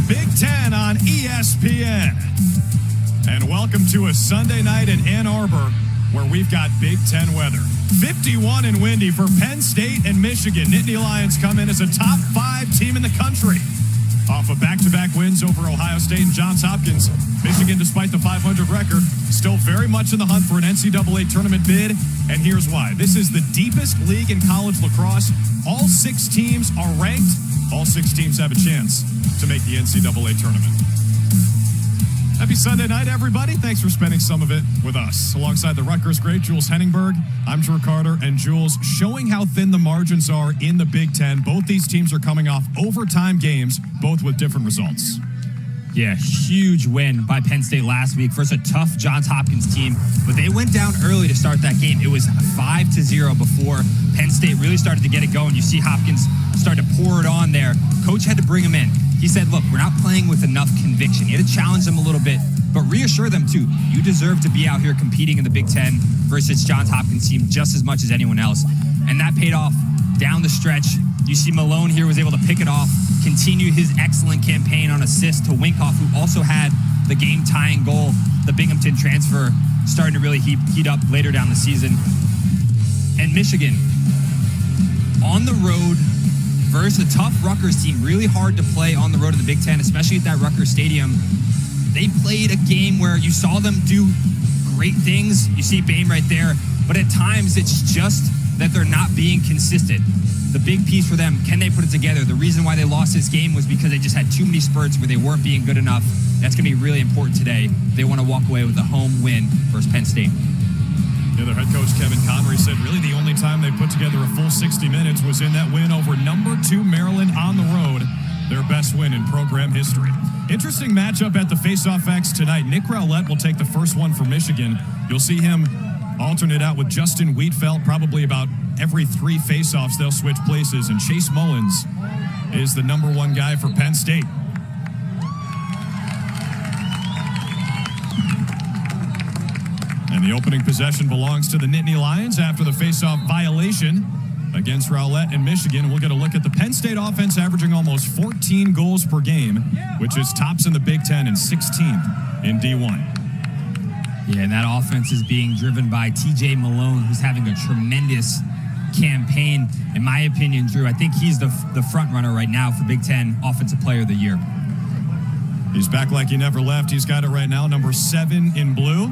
Big Ten on ESPN. And welcome to a Sunday night in Ann Arbor where we've got Big Ten weather. 51 and windy for Penn State and Michigan. Nittany Lions come in as a top 5 team in the country. Off of back-to-back wins over Ohio State and Johns Hopkins, Michigan, despite the 500 record, still very much in the hunt for an NCAA tournament bid. And here's why. This is the deepest league in college lacrosse. All 6 teams are ranked. All 6 teams have a chance to make the NCAA tournament. Happy Sunday night, everybody. Thanks for spending some of it with us. Alongside the Rutgers great Jules Heningburg, I'm Drew Carter, and Jules showing how thin the margins are in the Big Ten. Both these teams are coming off overtime games, both with different results. Yeah, huge win by Penn State last week versus a tough Johns Hopkins team, but they went down early to start that game. It was 5-0 before Penn State really started to get it going. You see Hopkins start to pour it on there. Coach had to bring him in. He said, look, we're not playing with enough conviction. He had to challenge them a little bit, but reassure them too. You deserve to be out here competing in the Big Ten versus Johns Hopkins team just as much as anyone else. And that paid off down the stretch. You see Malone here was able to pick it off, continue his excellent campaign on assist to Winkoff, who also had the game-tying goal. The Binghamton transfer starting to really heat up later down the season. And Michigan, on the road versus a tough Rutgers team, really hard to play on the road in the Big Ten, especially at that Rutgers Stadium. They played a game where you saw them do great things. You see Bame right there, but at times it's just that they're not being consistent. The big piece for them, can they put it together? The reason why they lost this game was because they just had too many spurts where they weren't being good enough. That's going to be really important today. They want to walk away with a home win versus Penn State. Yeah, their head coach, Kevin Connery, said really the only time they put together a full 60 minutes was in that win over number 2 Maryland on the road, their best win in program history. Interesting matchup at the Face-Off X tonight. Nick Rowlett will take the first one for Michigan. You'll see him alternate out with Justin Wheatfeld, probably about every 3 face-offs they'll switch places, and Chase Mullins is the number 1 guy for Penn State. And the opening possession belongs to the Nittany Lions after the face-off violation against Rowlett in Michigan. We'll get a look at the Penn State offense averaging almost 14 goals per game, which is tops in the Big Ten and 16th in D1. Yeah, and that offense is being driven by TJ Malone, who's having a tremendous campaign. In my opinion, Drew, I think he's the front runner right now for Big Ten Offensive Player of the Year. He's back like he never left. He's got it right now, number 7 in blue.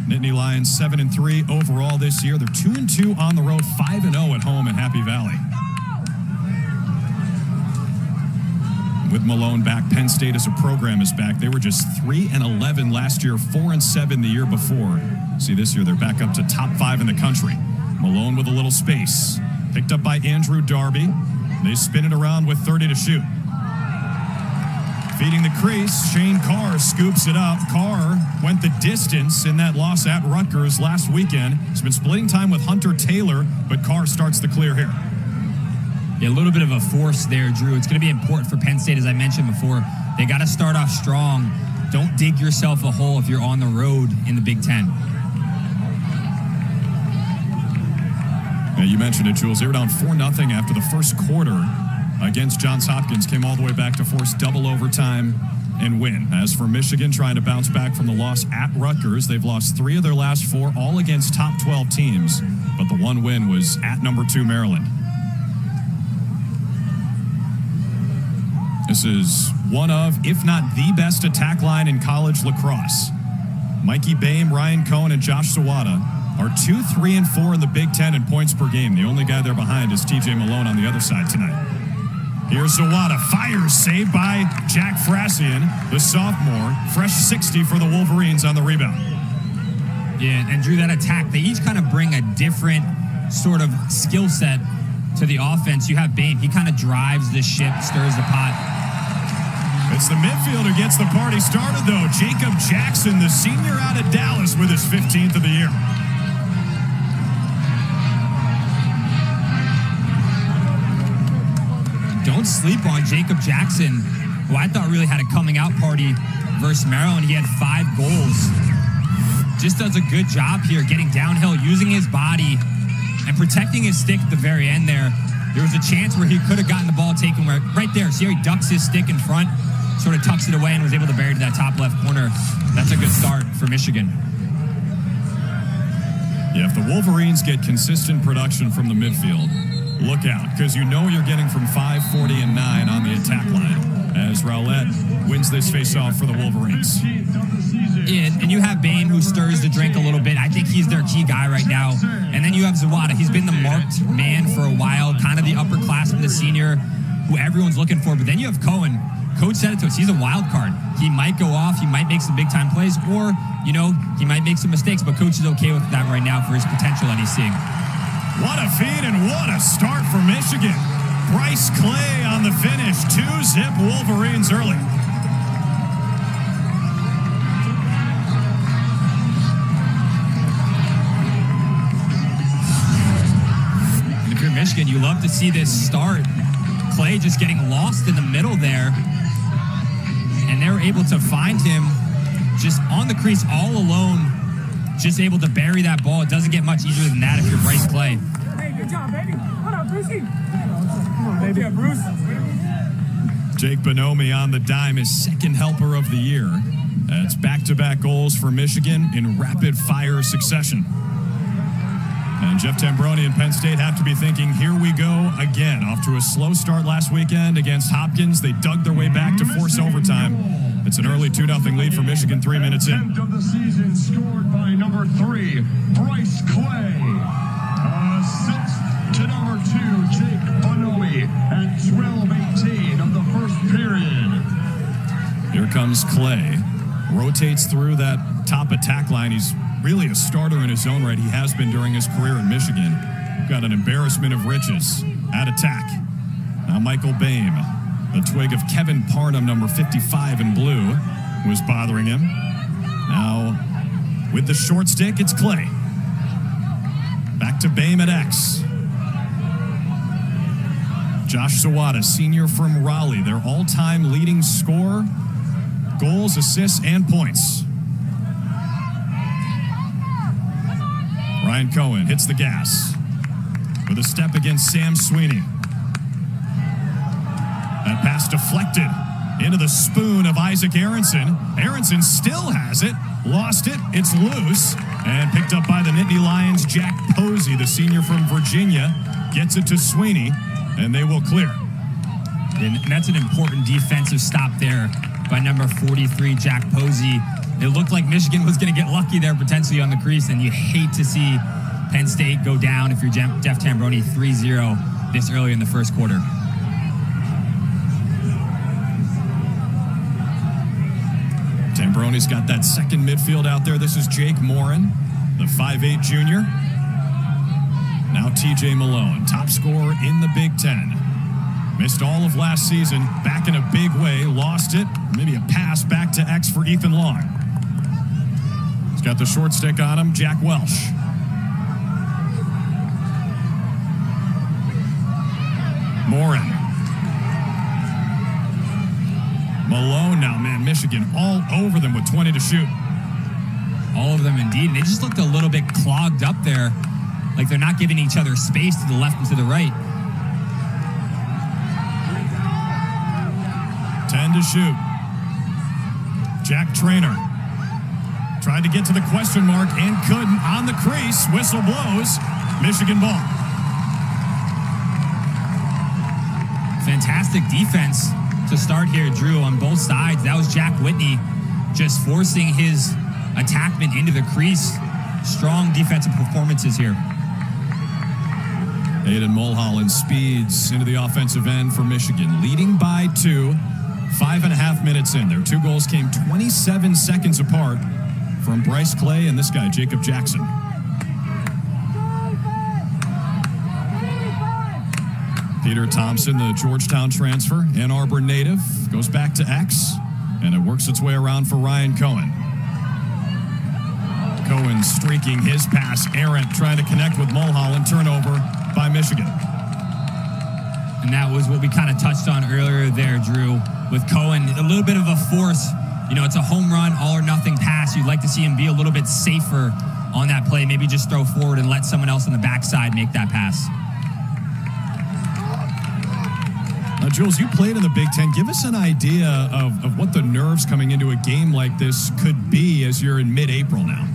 Nittany Lions 7-3 overall this year. They're 2-2 on the road, 5-0 at home in Happy Valley. With Malone back, Penn State as a program is back. They were just 3-11 last year, 4-7 the year before. See, this year they're back up to top 5 in the country. Malone with a little space. Picked up by Andrew Darby. They spin it around with 30 to shoot. Feeding the crease, Shane Carr scoops it up. Carr went the distance in that loss at Rutgers last weekend. He's been splitting time with Hunter Taylor, but Carr starts the clear here. Yeah, a little bit of a force there, Drew. It's going to be important for Penn State, as I mentioned before. They got to start off strong. Don't dig yourself a hole if you're on the road in the Big Ten. Yeah, you mentioned it, Jules. They were down 4-0 after the first quarter against Johns Hopkins. Came all the way back to force double overtime and win. As for Michigan, trying to bounce back from the loss at Rutgers, they've lost 3 of their last 4, all against top 12 teams. But the one win was at number 2 Maryland. This is one of, if not the best attack line in college lacrosse. Mikey Bame, Ryan Cohen, and Josh Zawada are 2, 3, and 4 in the Big Ten in points per game. The only guy there behind is TJ Malone on the other side tonight. Here's Zawada, fires, saved by Jack Frassian, the sophomore. Fresh 60 for the Wolverines on the rebound. Yeah, and Drew, that attack, they each kind of bring a different sort of skill set to the offense. You have Bame, he kind of drives the ship, stirs the pot. It's the midfielder gets the party started, though. Jacob Jackson, the senior out of Dallas, with his 15th of the year. Don't sleep on Jacob Jackson, who I thought really had a coming-out party versus Maryland. He had 5 goals. Just does a good job here getting downhill, using his body, and protecting his stick at the very end there. There was a chance where he could have gotten the ball taken right there. See how he ducks his stick in front? sort of tucks it away and was able to bury to that top left corner. That's a good start for Michigan. Yeah, if the Wolverines get consistent production from the midfield, look out, because you know you're getting from 5, 40, and 9 on the attack line as Rowlett wins this face-off for the Wolverines. And you have Bame, who stirs the drink a little bit. I think he's their key guy right now. And then you have Zawada. He's been the marked man for a while, kind of the upperclassman, the senior, who everyone's looking for. But then you have Cohen. Coach said it to us. He's a wild card. He might go off. He might make some big-time plays, or, you know, he might make some mistakes. But Coach is okay with that right now for his potential that he's seeing. What a feed and what a start for Michigan. Bryce Clay on the finish. 2-zip Wolverines early. And if you're Michigan, you love to see this start. Clay just getting lost in the middle there. And they're able to find him just on the crease all alone, just able to bury that ball. It doesn't get much easier than that if you're Bryce Clay. Hey, good job, baby. What up, Brucey? Come on, baby. Yeah, Bruce. Jake Bonomi on the dime, his second helper of the year. That's back-to-back goals for Michigan in rapid-fire succession. And Jeff Tambroni and Penn State have to be thinking, here we go again. Off to a slow start last weekend against Hopkins. They dug their way back to force overtime. It's an early 2-0 lead for Michigan 3 minutes in. Of the season scored by number 3, Bryce Clay. Assist to number 2, Jake Bonomi at 12:18 of the first period. Here comes Clay. Rotates through that top attack line. He's really a starter in his own right. He has been during his career in Michigan. Got an embarrassment of riches at attack. Now Michael Bame. A twig of Kevin Parnham, number 55 in blue, was bothering him. Now, with the short stick, it's Clay. Back to Bame at X. Josh Zawada, senior from Raleigh, their all-time leading scorer, goals, assists, and points. Ryan Cohen hits the gas with a step against Sam Sweeney. That pass deflected into the spoon of Isaac Aronson. Aronson still has it, lost it, it's loose, and picked up by the Nittany Lions. Jack Posey, the senior from Virginia, gets it to Sweeney, and they will clear. And that's an important defensive stop there by number 43, Jack Posey. It looked like Michigan was going to get lucky there potentially on the crease, and you hate to see Penn State go down if you're Jeff Tambroni 3-0 this early in the first quarter. Tambroni's got that second midfield out there. This is Jake Morin, the 5'8 junior. Now TJ Malone, top scorer in the Big Ten. Missed all of last season, back in a big way, lost it. Maybe a pass back to X for Ethan Long. He's got the short stick on him, Jack Welsh. Morin. Malone now, man, Michigan all over them with 20 to shoot. All of them indeed. And they just looked a little bit clogged up there, like they're not giving each other space to the left and to the right. 10 to shoot. Jack Traynor tried to get to the question mark and couldn't. On the crease, whistle blows. Michigan ball. Fantastic defense to start here, Drew, on both sides. That was Jack Whitney just forcing his attackman into the crease. Strong defensive performances here. Aiden Mulholland speeds into the offensive end for Michigan, leading by 2, 5.5 minutes in. Their 2 goals came 27 seconds apart from Bryce Clay and this guy, Jacob Jackson. Peter Thompson, the Georgetown transfer, Ann Arbor native, goes back to X, and it works its way around for Ryan Cohen. Cohen streaking his pass, errant, trying to connect with Mulholland, turnover by Michigan. And that was what we kind of touched on earlier there, Drew, with Cohen. A little bit of a force. You know, it's a home run, all or nothing pass. You'd like to see him be a little bit safer on that play. Maybe just throw forward and let someone else on the backside make that pass. Now, Jules, you played in the Big Ten. Give us an idea of what the nerves coming into a game like this could be as you're in mid-April now.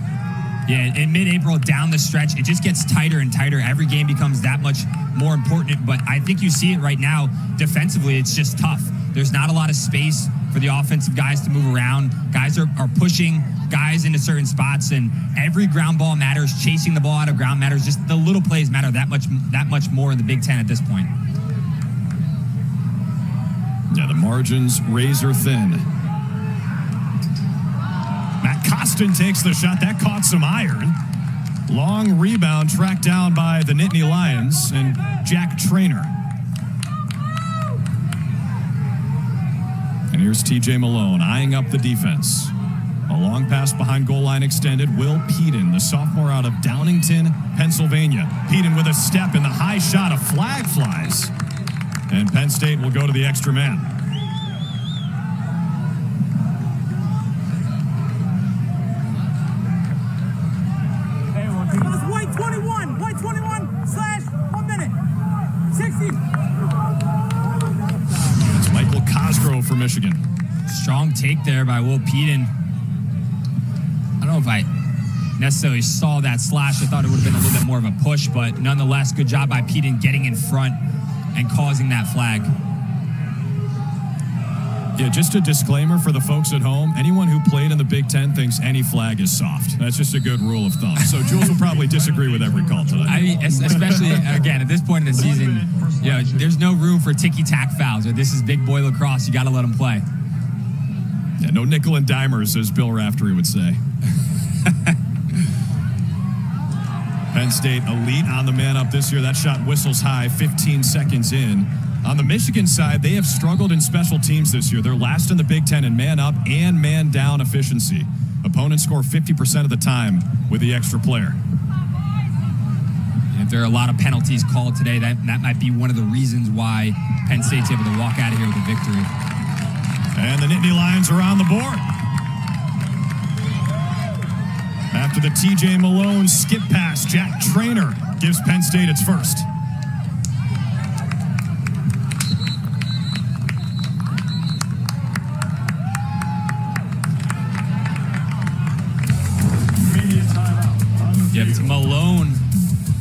Yeah, in mid-April, down the stretch, it just gets tighter and tighter. Every game becomes that much more important. But I think you see it right now. Defensively, it's just tough. There's not a lot of space for the offensive guys to move around. Guys are pushing guys into certain spots, and every ground ball matters. Chasing the ball out of ground matters. Just the little plays matter that much more in the Big Ten at this point. Yeah, the margins razor thin. Matt Costin takes the shot. That caught some iron. Long rebound tracked down by the Nittany Lions and Jack Traynor. And here's TJ Malone eyeing up the defense. A long pass behind goal line extended. Will Peden, the sophomore out of Downingtown, Pennsylvania. Peden with a step in the high shot. A flag flies. And Penn State will go to the extra man. White 21/1 minute. 60. It's Michael Cosgrove for Michigan. Strong take there by Will Peden. I don't know if I necessarily saw that slash. I thought it would have been a little bit more of a push, but nonetheless, good job by Peden getting in front and causing that flag. Yeah, just a disclaimer for the folks at home. Anyone who played in the Big Ten thinks any flag is soft. That's just a good rule of thumb. So Jules will probably disagree with every call today. I mean, especially, again, at this point in the season, you know, there's no room for ticky-tack fouls. This is big boy lacrosse. You got to let them play. Yeah, no nickel and dimers, as Bill Raftery would say. Penn State elite on the man up this year. That shot whistles high 15 seconds in. On the Michigan side, they have struggled in special teams this year. They're last in the Big Ten in man up and man down efficiency. Opponents score 50% of the time with the extra player. And if there are a lot of penalties called today, that might be one of the reasons why Penn State's able to walk out of here with a victory. And the Nittany Lions are on the board. After the TJ Malone skip pass, Jack Traynor gives Penn State its first. Yep, it's Malone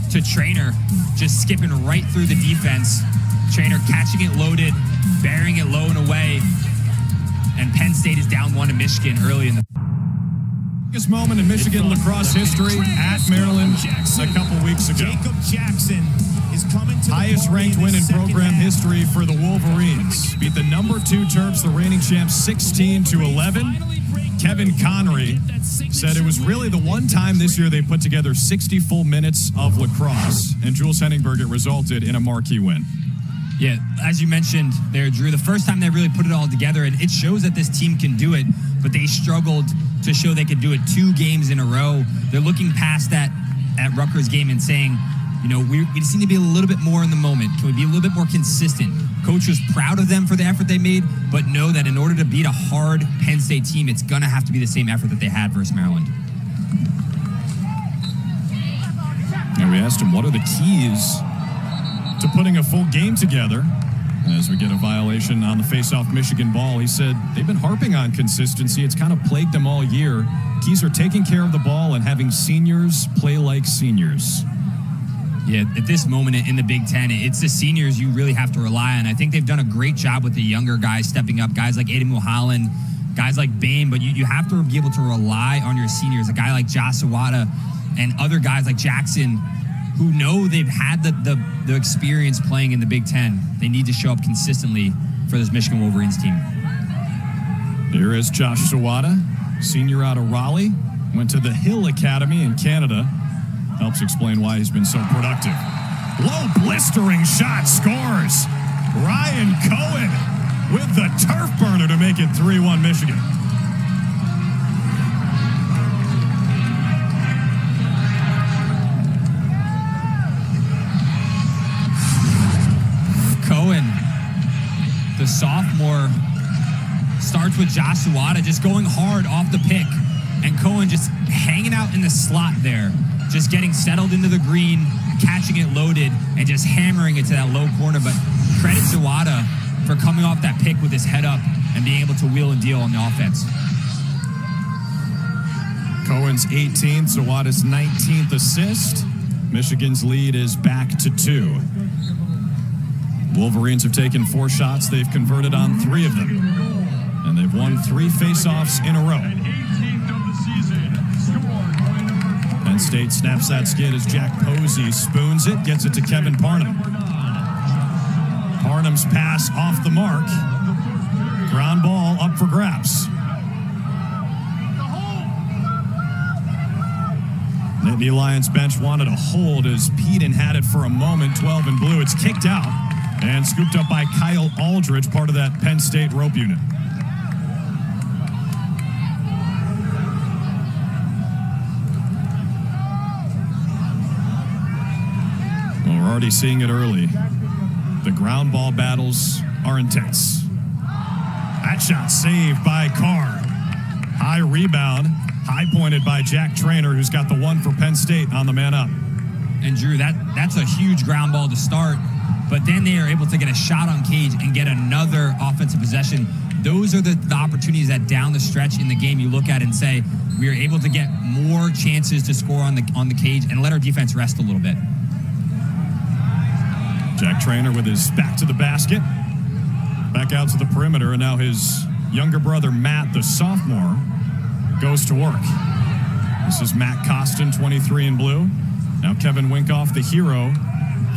to Traynor, just skipping right through the defense. Traynor catching it loaded, burying it low and away. And Penn State is down one to Michigan early in the Biggest moment in Michigan lacrosse history at Maryland a couple weeks ago. Jacob Jackson is coming to highest ranked win in program history for the Wolverines. Beat the number 2 Terps, the reigning champs, 16-11. Kevin Connery said it was really the one time this year they put together 60 full minutes of lacrosse. And Jules Heningburg, it resulted in a marquee win. Yeah, as you mentioned there, Drew, the first time they really put it all together, and it shows that this team can do it, but they struggled to show they could do it 2 games in a row. They're looking past that at Rutgers game and saying, you know, we just need to be a little bit more in the moment. Can we be a little bit more consistent? Coach was proud of them for the effort they made, but know that in order to beat a hard Penn State team, it's going to have to be the same effort that they had versus Maryland. And we asked him, what are the keys to putting a full game together? As we get a violation on the face-off Michigan ball, he said they've been harping on consistency. It's kind of plagued them all year. Keys are taking care of the ball and having seniors play like seniors. Yeah, at this moment in the Big Ten, it's the seniors you really have to rely on. I think they've done a great job with the younger guys stepping up, guys like Aiden Mulholland, guys like Bain, but you have to be able to rely on your seniors, a guy like Zawada and other guys like Jackson who know they've had the experience playing in the Big Ten. They need to show up consistently for this Michigan Wolverines team. Here is Josh Zawada, senior out of Raleigh, went to the Hill Academy in Canada. Helps explain why he's been so productive. Low blistering shot, scores. Ryan Cohen with the turf burner to make it 3-1 Michigan. Cohen, the sophomore, starts with Josh Zawada just going hard off the pick. And Cohen just hanging out in the slot there, just getting settled into the green, catching it loaded, and just hammering it to that low corner. But credit Zawada for coming off that pick with his head up and being able to wheel and deal on the offense. Cohen's 18th, Zawada's 19th assist. Michigan's lead is back to 2. Wolverines have taken 4 shots. They've converted on 3 of them. And they've won 3 faceoffs in a row. Penn State snaps that skid as Jack Posey spoons it, gets it to Kevin Parnham. Parnham's pass off the mark. Ground ball up for grabs. Nittany Lions bench wanted a hold as Peden had it for a moment. 12 in blue. It's kicked out and scooped up by Kyle Aldridge, part of that Penn State rope unit. Well, we're already seeing it early. The ground ball battles are intense. That shot saved by Carr. High rebound. High pointed by Jack Traynor, who's got the one for Penn State on the man up. And Drew, that's a huge ground ball to start, but then they are able to get a shot on cage and get another offensive possession. Those are the opportunities that down the stretch in the game you look at and say, we are able to get more chances to score on the cage and let our defense rest a little bit. Jack Traynor with his back to the basket. Back out to the perimeter, and now his younger brother, Matt, the sophomore, goes to work. This is Matt Costin, 23 in blue. Now Kevin Winkoff, the hero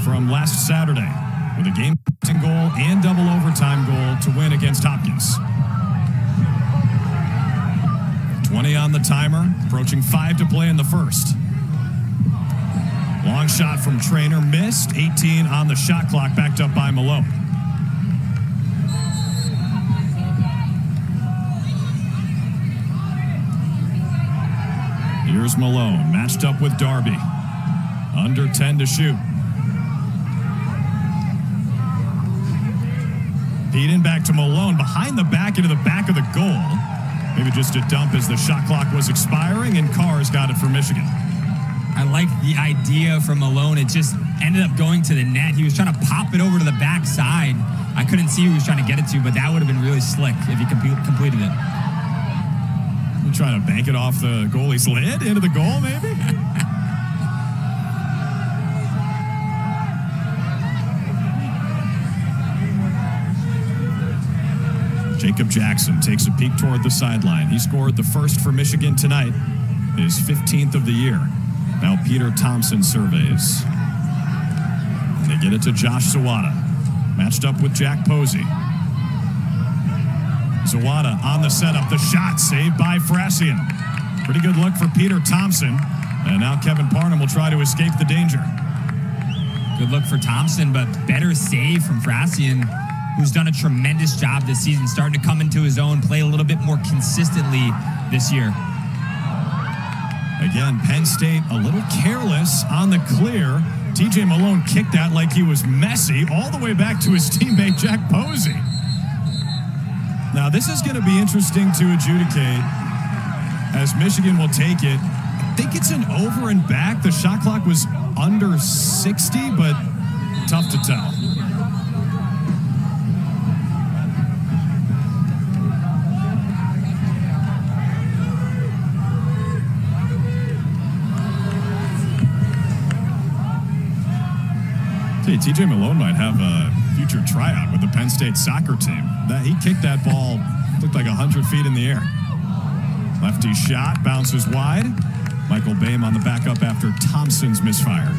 from last Saturday, with a game-winning goal and double overtime goal to win against Hopkins. 20 on the timer, approaching 5 to play in the first. Long shot from Traynor, missed. 18 on the shot clock, backed up by Malone. Here's Malone, matched up with Darby. Under 10 to shoot. Peden back to Malone, behind the back into the back of the goal. Maybe just a dump as the shot clock was expiring, and Carr's got it for Michigan. I like the idea from Malone. It just ended up going to the net. He was trying to pop it over to the backside. I couldn't see who he was trying to get it to, but that would have been really slick if he completed it. You're trying to bank it off the goalie's lid into the goal, maybe? Jacob Jackson takes a peek toward the sideline. He scored the first for Michigan tonight, his 15th of the year. Now Peter Thompson surveys. And they get it to Josh Zawada. Matched up with Jack Posey. Zawada on the setup. The shot saved by Frasian. Pretty good look for Peter Thompson. And now Kevin Parnham will try to escape the danger. Good look for Thompson, but better save from Frasian, who's done a tremendous job this season, starting to come into his own, play a little bit more consistently this year. Again, Penn State a little careless on the clear. TJ Malone kicked that like he was Messi all the way back to his teammate Jack Posey. Now, this is going to be interesting to adjudicate as Michigan will take it. I think it's an over and back. The shot clock was under 60, but tough to tell. Hey, TJ Malone might have a future tryout with the Penn State soccer team. He kicked that ball, looked like 100 feet in the air. Lefty shot, bounces wide. Michael Boehm on the backup after Thompson's misfire.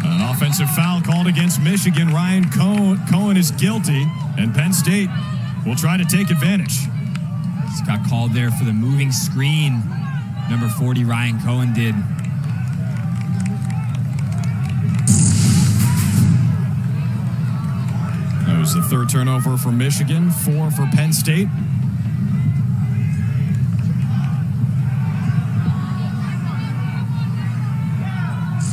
An offensive foul called against Michigan. Ryan Cohen is guilty, and Penn State will try to take advantage. It's got called there for the moving screen. Number 40, Ryan Cohen did. That was the third turnover for Michigan, 4 for Penn State.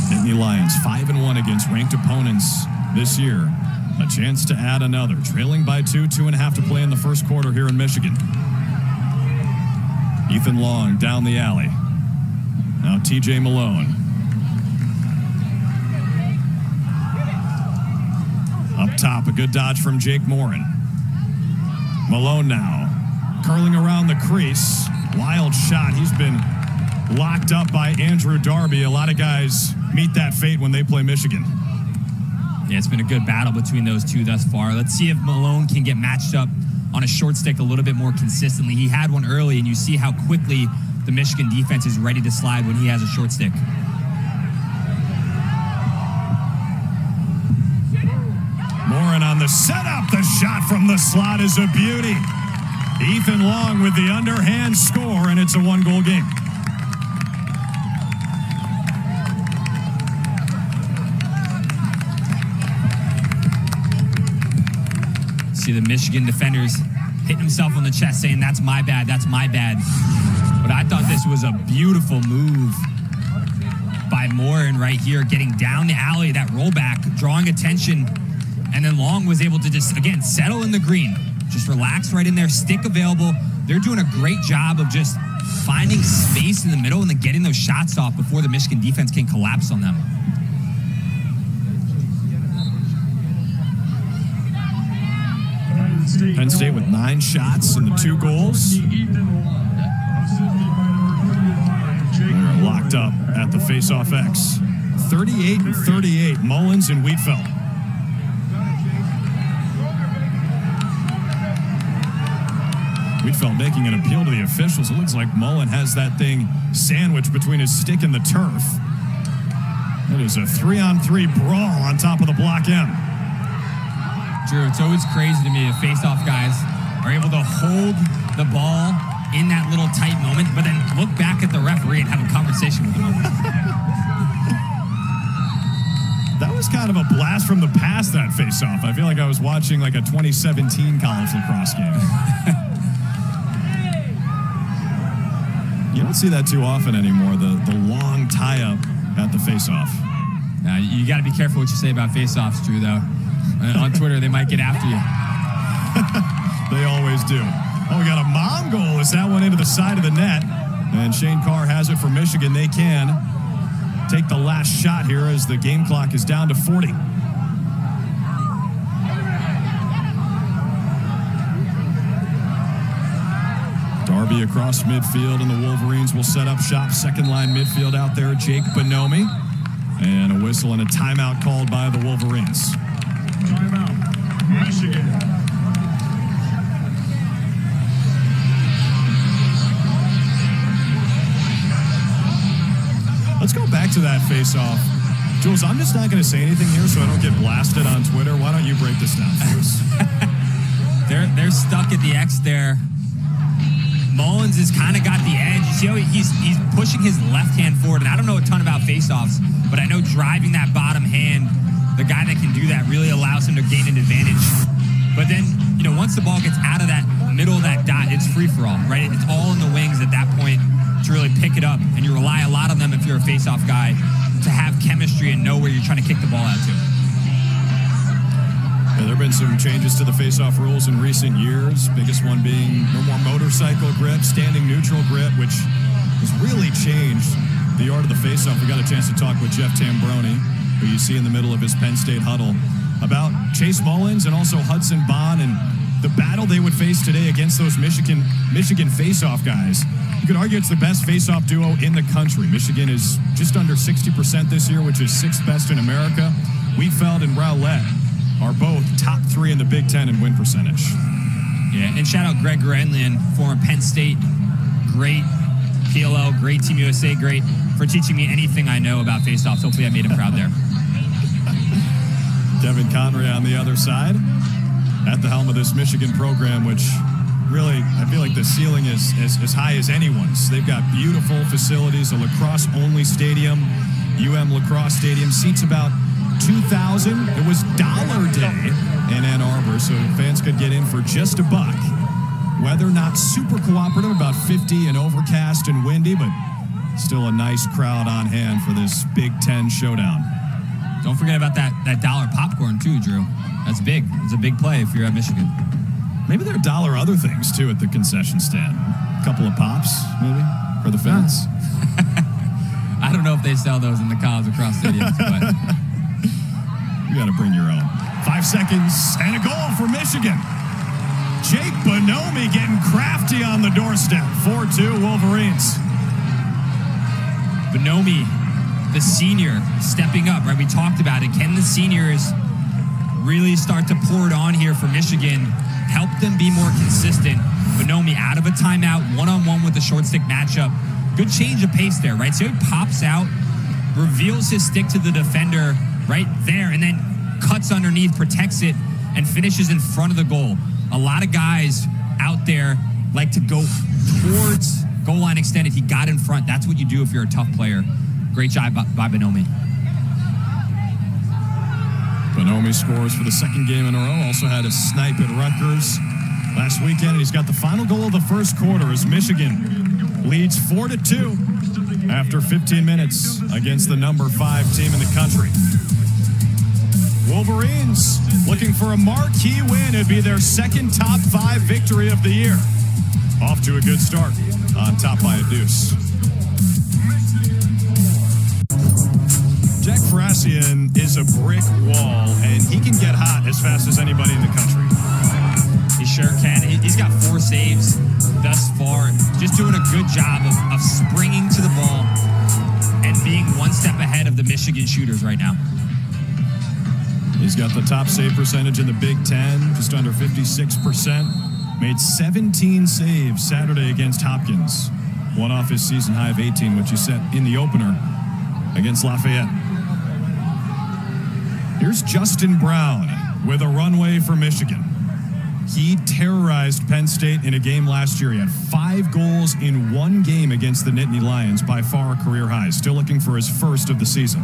Nittany Lions 5-1 against ranked opponents this year. A chance to add another. Trailing by 2.5 to play in the first quarter here in Michigan. Ethan Long down the alley. Now TJ Malone. Up top, a good dodge from Jake Morin. Malone now, curling around the crease. Wild shot. He's been locked up by Andrew Darby. A lot of guys meet that fate when they play Michigan. Yeah, it's been a good battle between those two thus far. Let's see if Malone can get matched up on a short stick a little bit more consistently. He had one early, and you see how quickly the Michigan defense is ready to slide when he has a short stick. Morin on the setup. The shot from the slot is a beauty. Ethan Long with the underhand score, and it's a one-goal game. See the Michigan defenders hitting himself on the chest saying, that's my bad, that's my bad. But I thought this was a beautiful move by Morin right here, getting down the alley, that rollback, drawing attention. And then Long was able to just, again, settle in the green. Just relax right in there, stick available. They're doing a great job of just finding space in the middle and then getting those shots off before the Michigan defense can collapse on them. Penn State with 9 shots and the 2 goals. They're locked up at the face-off X. 38-38, Mullins and Wheatfeld. Wheatfeld making an appeal to the officials. It looks like Mullen has that thing sandwiched between his stick and the turf. It is a 3-on-3 brawl on top of the block M. Drew, it's always crazy to me if face-off guys are able to hold the ball in that little tight moment, but then look back at the referee and have a conversation with him. That was kind of a blast from the past, that face-off. I feel like I was watching like a 2017 college lacrosse game. You don't see that too often anymore, the long tie-up at the face-off. Now, you got to be careful what you say about face-offs, Drew, though. On Twitter, they might get after you. They always do. Oh, we got a mom goal. Is that one into the side of the net? And Shane Carr has it for Michigan. They can take the last shot here as the game clock is down to 40. Darby across midfield, and the Wolverines will set up shop. Second line midfield out there, Jake Bonomi. And a whistle and a timeout called by the Wolverines. Timeout, Michigan. Let's go back to that face-off. Jules, I'm just not going to say anything here so I don't get blasted on Twitter. Why don't you break this down for us? They're stuck at the X there. Mullins has kind of got the edge. You see how he's pushing his left hand forward, and I don't know a ton about face-offs, but I know driving that bottom hand, the guy that can do that really allows him to gain an advantage. But then, you know, once the ball gets out of that middle of that dot, it's free-for-all, right? It's all in the wings at that point to really pick it up, and you rely a lot on them if you're a face-off guy to have chemistry and know where you're trying to kick the ball out to. Yeah, there have been some changes to the face-off rules in recent years. Biggest one being no more motorcycle grip, standing neutral grip, which has really changed the art of the face-off. We got a chance to talk with Jeff Tambroni, who you see in the middle of his Penn State huddle, about Chase Mullins and also Hudson Bond and the battle they would face today against those Michigan face-off guys. You could argue it's the best face-off duo in the country. Michigan is just under 60% this year, which is 6th best in America. Wheatfeld and Rowlett are both top 3 in the Big Ten in win percentage. Yeah, and shout out Greg Granlund, former Penn State, great PLL, great Team USA, great for teaching me anything I know about face-offs. Hopefully I made him proud there. Devin Conray on the other side at the helm of this Michigan program, which really, I feel like the ceiling is as high as anyone's. They've got beautiful facilities, a lacrosse-only stadium. UMichLacrosse Stadium seats about 2,000. It was Dollar Day in Ann Arbor, so fans could get in for just $1. Weather not super cooperative, about 50 and overcast and windy, but still a nice crowd on hand for this Big Ten showdown. Don't forget about that dollar popcorn too, Drew. That's big. It's a big play if you're at Michigan. Maybe there are dollar other things too at the concession stand. couple of pops, maybe, for the fans. I don't know if they sell those in the college lacrosse stadiums, but You got to bring your own. 5 seconds and a goal for Michigan. Jake Bonomi getting crafty on the doorstep. 4-2 Wolverines. Bonomi, the senior, stepping up, right? We talked about it. Can the seniors really start to pour it on here for Michigan? Help them be more consistent. Bonomi out of a timeout, one-on-one with the short stick matchup. Good change of pace there, right? So he pops out, reveals his stick to the defender right there, and then cuts underneath, protects it, and finishes in front of the goal. A lot of guys out there like to go towards goal line extended. He got in front. That's what you do if you're a tough player. Great job by Bonomi. Bonomi scores for the second game in a row. Also had a snipe at Rutgers last weekend, and he's got the final goal of the first quarter as Michigan leads 4-2 after 15 minutes against the number 5 team in the country. Wolverines looking for a marquee win. It'd be their second top 5 victory of the year. Off to a good start, on top by a deuce. Jack Frasian is a brick wall, and he can get hot as fast as anybody in the country. He sure can. He's got 4 saves thus far. Just doing a good job of springing to the ball and being one step ahead of the Michigan shooters right now. He's got the top save percentage in the Big Ten, just under 56%. Made 17 saves Saturday against Hopkins. One off his season high of 18, which he set in the opener against Lafayette. Here's Justin Brown with a runway for Michigan. He terrorized Penn State in a game last year. He had 5 goals in 1 game against the Nittany Lions, by far a career high. Still looking for his first of the season.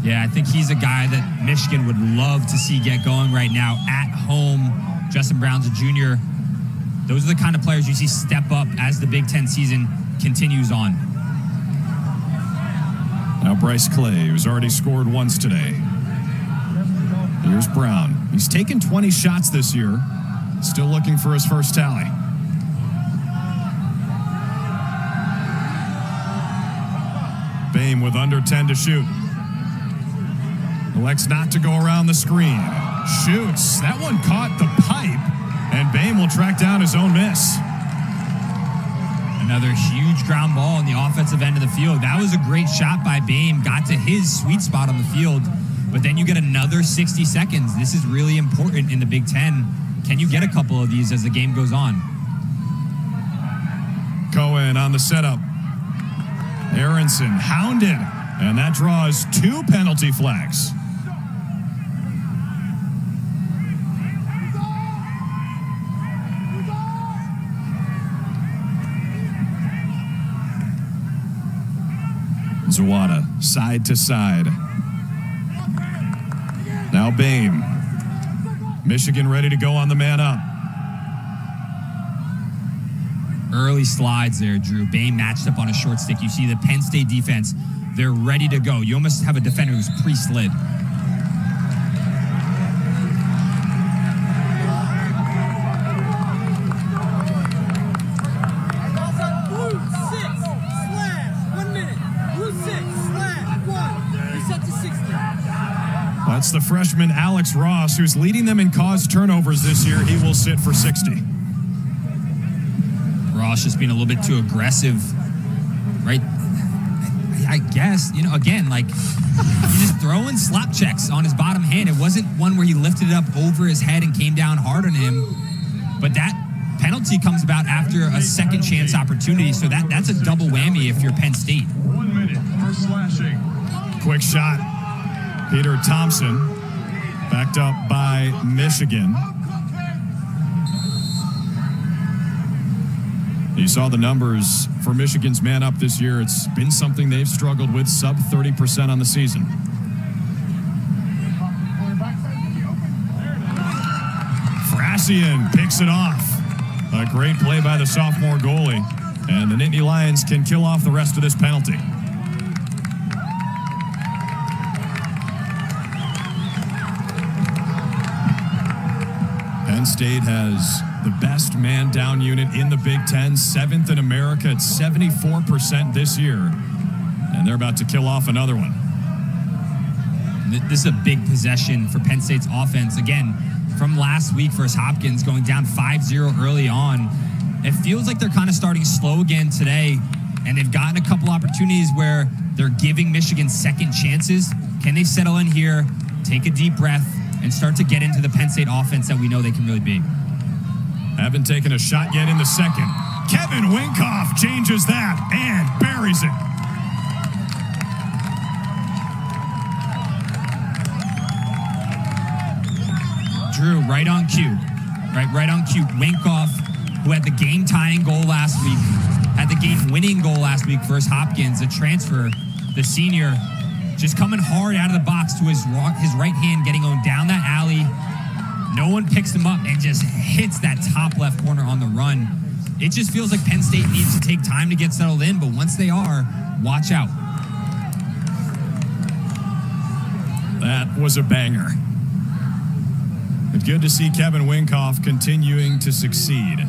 Yeah, I think he's a guy that Michigan would love to see get going right now at home. Justin Brown's a junior. Those are the kind of players you see step up as the Big Ten season continues on. Now Bryce Clay, who's already scored once today. Here's Brown. He's taken 20 shots this year. Still looking for his first tally. Boehm with under 10 to shoot. Elects not to go around the screen. Shoots. That one caught the pipe, and Boehm will track down his own miss. Another huge ground ball in the offensive end of the field. That was a great shot by Boehm. Got to his sweet spot on the field, but then you get another 60 seconds. This is really important in the Big Ten. Can you get a couple of these as the game goes on? Cohen on the setup. Aronson hounded, and that draws 2 penalty flags. Zawada, side to side. Now Boehm. Michigan ready to go on the man up. Early slides there, Drew. Boehm matched up on a short stick. You see the Penn State defense, they're ready to go. You almost have a defender who's pre-slid. That's the freshman Alex Ross, who's leading them in caused turnovers this year. He will sit for 60. Ross just being a little bit too aggressive, right? I guess, again, like, he's just throwing slap checks on his bottom hand. It wasn't one where he lifted it up over his head and came down hard on him. But that penalty comes about after a second chance opportunity. So that's a double whammy if you're Penn State. 1 minute for slashing. Quick shot. Peter Thompson, backed up by Michigan. You saw the numbers for Michigan's man up this year. It's been something they've struggled with, sub 30% on the season. Frasian picks it off. A great play by the sophomore goalie. And the Nittany Lions can kill off the rest of this penalty. Penn State has the best man-down unit in the Big Ten, 7th in America at 74% this year. And they're about to kill off another one. This is a big possession for Penn State's offense. Again, from last week versus Hopkins, going down 5-0 early on. It feels like they're kind of starting slow again today, and they've gotten a couple opportunities where they're giving Michigan second chances. Can they settle in here, take a deep breath, and start to get into the Penn State offense that we know they can really be? Haven't taken a shot yet in the second. Kevin Winkoff changes that and buries it. Drew, right on cue. Right on cue. Winkoff, who had the game-tying goal last week, had the game-winning goal last week versus Hopkins, a transfer, the senior, just coming hard out of the box to his right hand, getting on down that alley. No one picks him up and just hits that top left corner on the run. It just feels like Penn State needs to take time to get settled in, but once they are, watch out. That was a banger. It's good to see Kevin Winkoff continuing to succeed.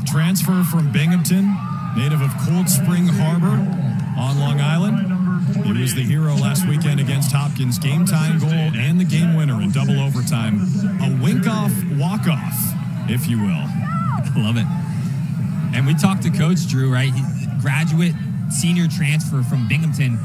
Transfer from Binghamton, native of Cold Spring Harbor on Long Island. He was the hero last weekend against Hopkins, game-tying goal and the game winner in double overtime. A Winkoff walk-off, if you will. I love it. And we talked to Coach Drew, right? Graduate, senior transfer from Binghamton.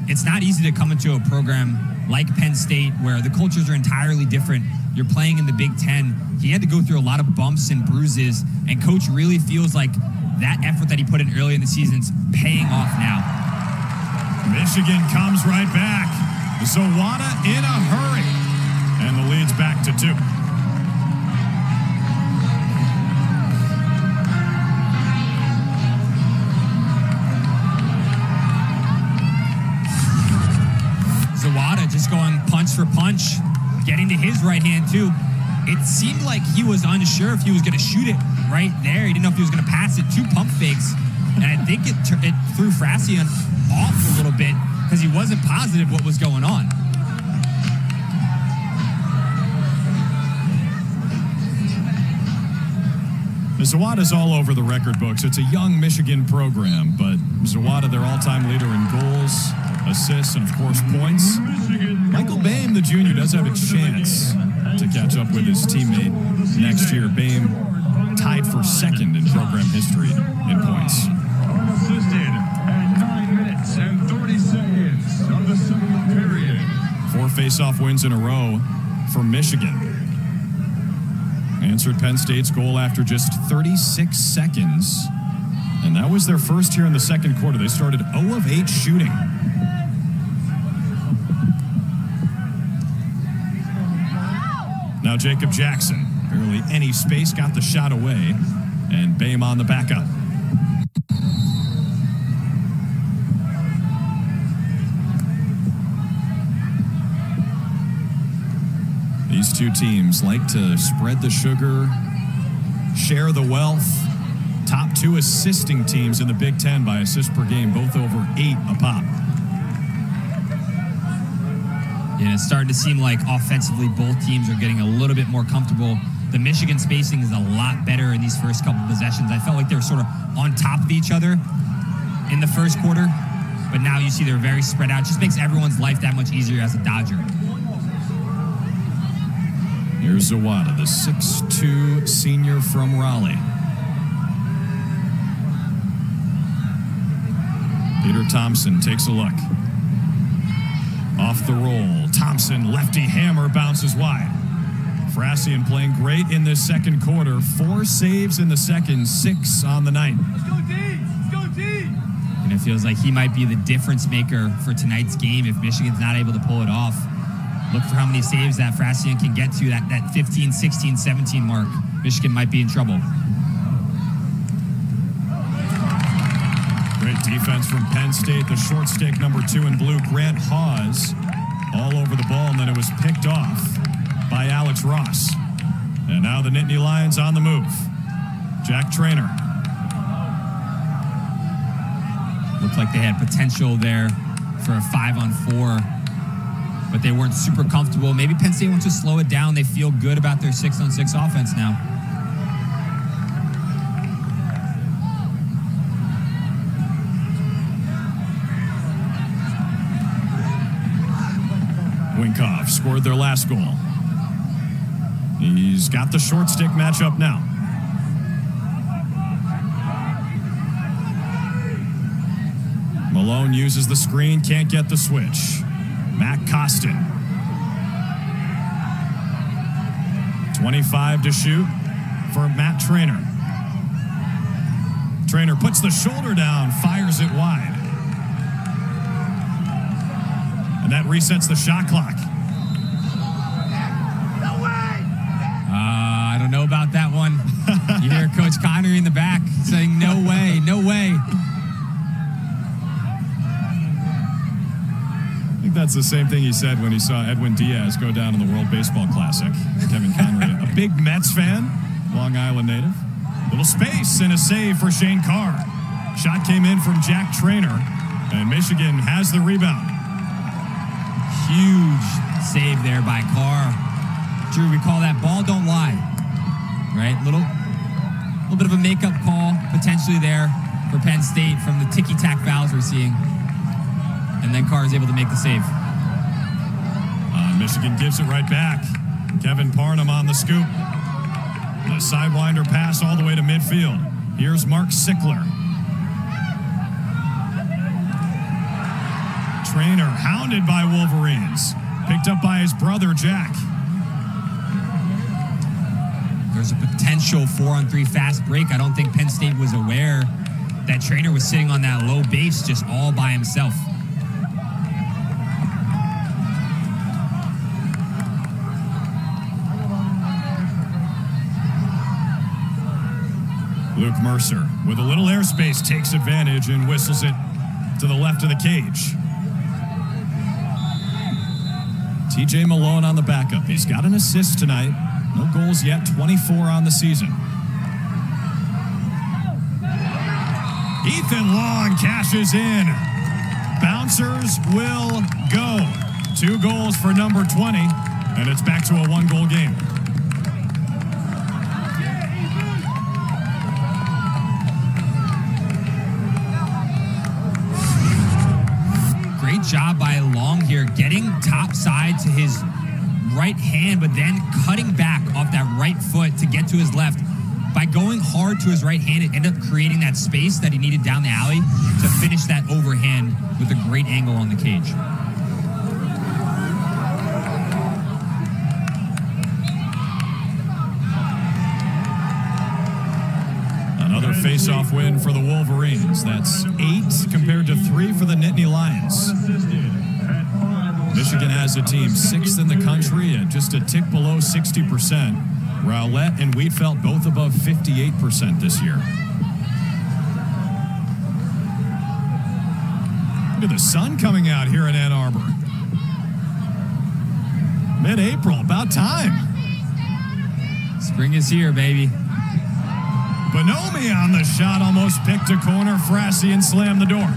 It's not easy to come into a program like Penn State where the cultures are entirely different. You're playing in the Big Ten. He had to go through a lot of bumps and bruises, and Coach really feels like that effort that he put in early in the season's paying off now. Michigan comes right back. Zawada in a hurry. And the lead's back to 2. Zawada just going punch for punch, getting to his right hand too. It seemed like he was unsure if he was going to shoot it right there. He didn't know if he was going to pass it. 2 pump fakes. And I think it threw Frassian off a little bit because he wasn't positive what was going on. Zawada's all over the record books. It's a young Michigan program, but Zawada, their all-time leader in goals, assists, and, of course, points. Michael Boehm, the junior, does have a chance to catch up with his teammate next year. Boehm tied for second in program history in points. Unassisted at 9 minutes and 30 seconds of the second period. 4 face-off wins in a row for Michigan. Answered Penn State's goal after just 36 seconds. And that was their first here in the second quarter. They started 0 of 8 shooting. Now Jacob Jackson, barely any space, got the shot away. And Boehm on the backup. These two teams like to spread the sugar, share the wealth. Top 2 assisting teams in the Big Ten by assists per game, both over 8 a pop. Yeah, it's starting to seem like offensively both teams are getting a little bit more comfortable. The Michigan spacing is a lot better in these first couple possessions. I felt like they were sort of on top of each other in the first quarter, but now you see they're very spread out. It just makes everyone's life that much easier as a Dodger. Here's Zawada, the 6'2" senior from Raleigh. Peter Thompson takes a look. Off the roll, Thompson, lefty hammer, bounces wide. Frassian playing great in this second quarter. 4 saves in the second, 6 on the night. Let's go D! Let's go D! And it feels like he might be the difference maker for tonight's game if Michigan's not able to pull it off. Look for how many saves that Frassian can get to, that 15, 16, 17 mark. Michigan might be in trouble. Great defense from Penn State. The short stick, number 2 in blue, Grant Hawes, all over the ball, and then it was picked off by Alex Ross. And now the Nittany Lions on the move. Jack Traynor. Looked like they had potential there for a 5-on-4. But they weren't super comfortable. Maybe Penn State wants to slow it down. They feel good about their 6-on-6 offense now. Winkoff scored their last goal. He's got the short stick matchup now. Malone uses the screen, can't get the switch. Matt Costin. 25 to shoot for Matt Traynor. Traynor puts the shoulder down, fires it wide. And that resets the shot clock. I don't know about that one. You hear Coach Connery in the back saying, no way, no way. I think that's the same thing he said when he saw Edwin Diaz go down in the World Baseball Classic. Kevin Connery, a big Mets fan, Long Island native. Little space and a save for Shane Carr. Shot came in from Jack Traynor, and Michigan has the rebound. Huge save there by Carr. Drew, we call that ball don't lie, right? Little bit of a makeup call potentially there for Penn State from the ticky-tack fouls we're seeing. And then Carr is able to make the save. Michigan gives it right back. Kevin Parnham on the scoop. The sidewinder pass all the way to midfield. Here's Mark Sickler. Traynor hounded by Wolverines. Picked up by his brother, Jack. There's a potential 4-on-3 fast break. I don't think Penn State was aware that Traynor was sitting on that low base just all by himself. Luke Mercer, with a little airspace, takes advantage and whistles it to the left of the cage. TJ Malone on the backup. He's got an assist tonight. No goals yet, 24 on the season. Ethan Long cashes in. Bouncers will go. 2 goals for number 20, and it's back to a 1-goal game. Job by Long here, getting top side to his right hand, but then cutting back off that right foot to get to his left. By going hard to his right hand, it ended up creating that space that he needed down the alley to finish that overhand with a great angle on the cage. Another face-off win for the Wolverines. That's 8 compared to 3 for the Nittany Lions. Michigan has a team 6th in the country at just a tick below 60%. Rowlett and Wheatfeld both above 58% this year. Look at the sun coming out here in Ann Arbor. Mid-April, about time. Spring is here, baby. Bonomi on the shot, almost picked a corner. Frassian slammed the door.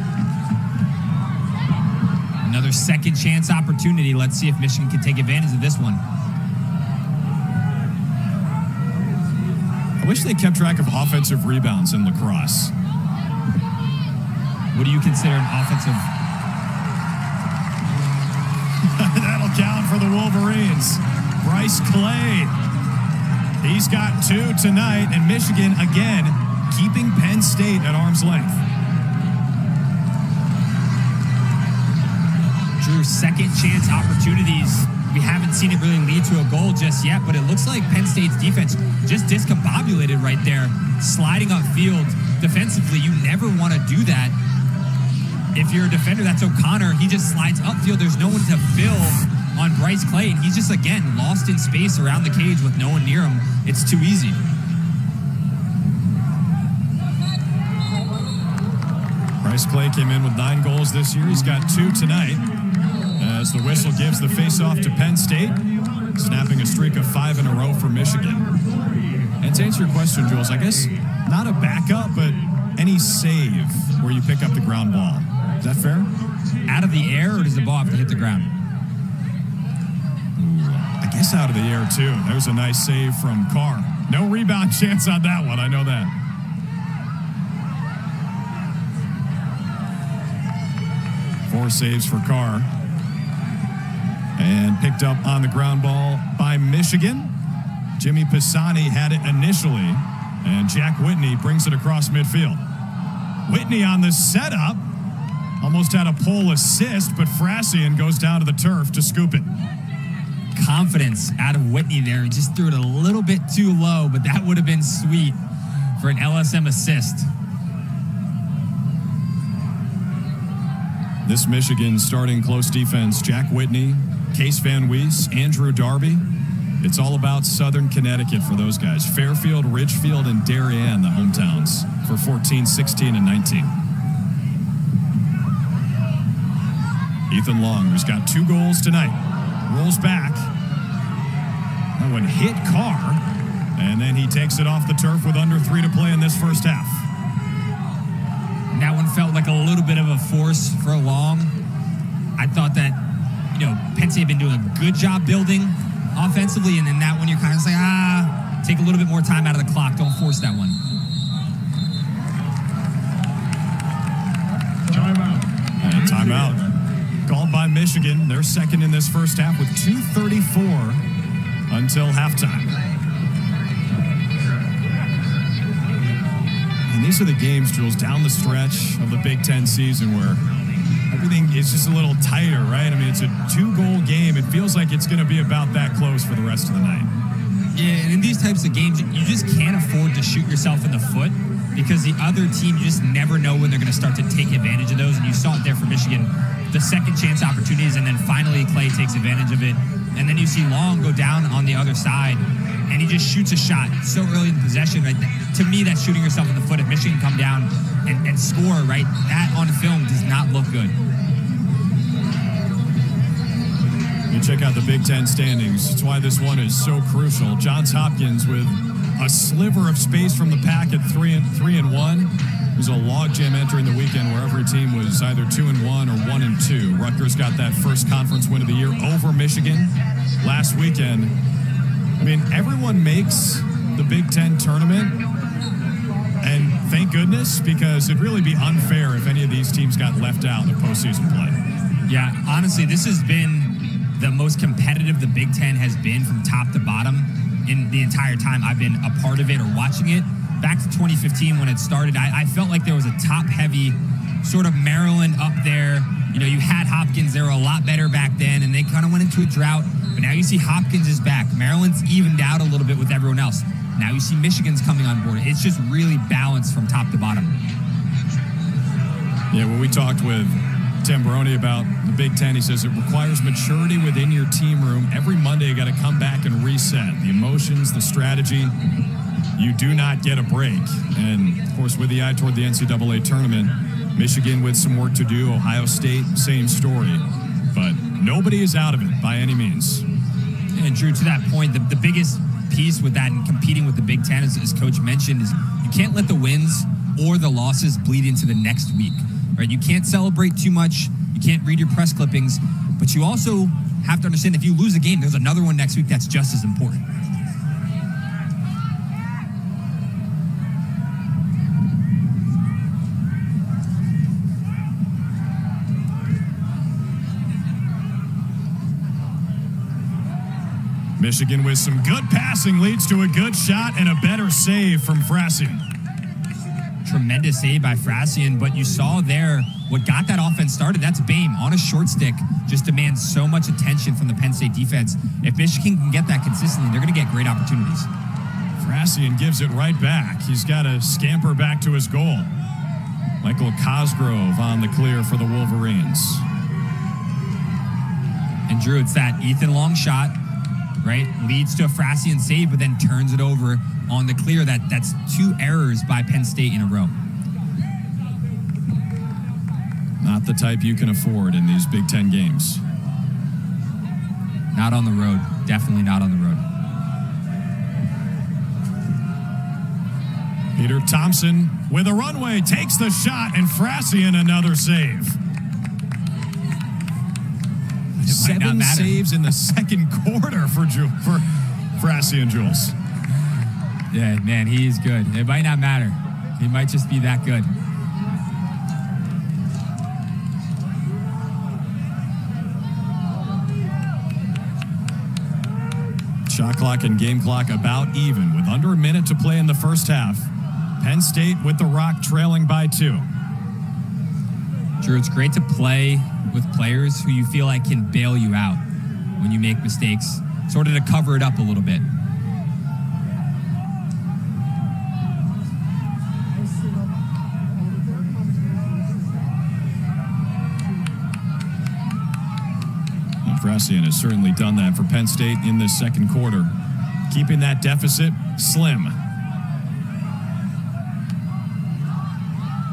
Another second chance opportunity. Let's see if Michigan can take advantage of this one. I wish they kept track of offensive rebounds in lacrosse. What do you consider an offensive? That'll count for the Wolverines. Bryce Clay. He's got 2 tonight, and Michigan, again, keeping Penn State at arm's length. Drew, second chance opportunities. We haven't seen it really lead to a goal just yet, but it looks like Penn State's defense just discombobulated right there, sliding upfield. Defensively, you never want to do that. If you're a defender, that's O'Connor. He just slides upfield. There's no one to fill on Bryce Clay, and he's just, again, lost in space around the cage with no one near him. It's too easy. Bryce Clay came in with 9 goals this year. He's got 2 tonight as the whistle gives the face-off to Penn State, snapping a streak of 5 in a row for Michigan. And to answer your question, Jules, I guess not a backup, but any save where you pick up the ground ball. Is that fair? Out of the air, or does the ball have to hit the ground? I guess out of the air, too. There's a nice save from Carr. No rebound chance on that one, I know that. Four saves for Carr. And picked up on the ground ball by Michigan. Jimmy Pisani had it initially, and Jack Whitney brings it across midfield. Whitney on the setup. Almost had a pole assist, but Frassian goes down to the turf to scoop it. Confidence out of Whitney there. He just threw it a little bit too low, but that would have been sweet for an LSM assist. This Michigan starting close defense, Jack Whitney, Case Van Wees, Andrew Darby. It's all about Southern Connecticut for those guys. Fairfield, Ridgefield, and Darien, the hometowns for 14, 16, and 19. Ethan Long, who's got 2 goals tonight, rolls back. That one hit Carr, and then he takes it off the turf with under 3 to play in this first half. That one felt like a little bit of a force for Long. I thought that, Penn State had been doing a good job building offensively, and then that one you're kind of like, take a little bit more time out of the clock. Don't force that one. Timeout. Timeout. Called by Michigan. They're second in this first half with 2:34 until halftime. And these are the games, Jules, down the stretch of the Big Ten season where everything is just a little tighter, right? I mean, it's a 2-goal game. It feels like it's going to be about that close for the rest of the night. Yeah, and in these types of games, you just can't afford to shoot yourself in the foot because the other team, you just never know when they're going to start to take advantage of those. And you saw it there for Michigan, the second chance opportunities, and then finally Clay takes advantage of it. And then you see Long go down on the other side, and he just shoots a shot so early in the possession. Right? To me, that's shooting yourself in the foot. If Michigan come down and score, right, that on film does not look good. You check out the Big Ten standings. That's why this one is so crucial. Johns Hopkins with a sliver of space from the pack at 3-1. It was a logjam entering the weekend where every team was either 2-1 or 1-2. Rutgers got that first conference win of the year over Michigan last weekend. I mean, everyone makes the Big Ten tournament, and thank goodness, because it'd really be unfair if any of these teams got left out in the postseason play. Yeah, honestly, this has been the most competitive the Big Ten has been from top to bottom in the entire time I've been a part of it or watching it. Back to 2015 when it started, I felt like there was a top-heavy sort of Maryland up there. You had Hopkins. They were a lot better back then, and they kind of went into a drought. But now you see Hopkins is back. Maryland's evened out a little bit with everyone else. Now you see Michigan's coming on board. It's just really balanced from top to bottom. Yeah, when we talked with Tim Baroni about the Big Ten, he says it requires maturity within your team room. Every Monday you got to come back and reset. The emotions, the strategy. You do not get a break. And, of course, with the eye toward the NCAA tournament, Michigan with some work to do. Ohio State, same story. But nobody is out of it by any means. And, Drew, to that point, the biggest piece with that and competing with the Big Ten, as Coach mentioned, is you can't let the wins or the losses bleed into the next week. Right? You can't celebrate too much. You can't read your press clippings. But you also have to understand if you lose a game, there's another one next week that's just as important. Michigan with some good passing leads to a good shot and a better save from Frassian. Tremendous save by Frassian, but you saw there what got that offense started. That's Boehm on a short stick, just demands so much attention from the Penn State defense. If Michigan can get that consistently, they're going to get great opportunities. Frassian gives it right back. He's got to scamper back to his goal. Michael Cosgrove on the clear for the Wolverines. And Drew, it's that Ethan Long shot, right? Leads to a Frassian save, but then turns it over on the clear. That's 2 errors by Penn State in a row. Not the type you can afford in these Big Ten games. Not on the road. Definitely not on the road. Peter Thompson with a runway takes the shot, and Frassian another save. 7 saves in the second quarter for Frassian, Jules. Yeah, man, he is good. It might not matter. He might just be that good. Shot clock and game clock about even with under a minute to play in the first half. Penn State with the rock trailing by 2. Drew, it's great to play with players who you feel like can bail you out when you make mistakes, sort of to cover it up a little bit. Frasian has certainly done that for Penn State in this second quarter, keeping that deficit slim.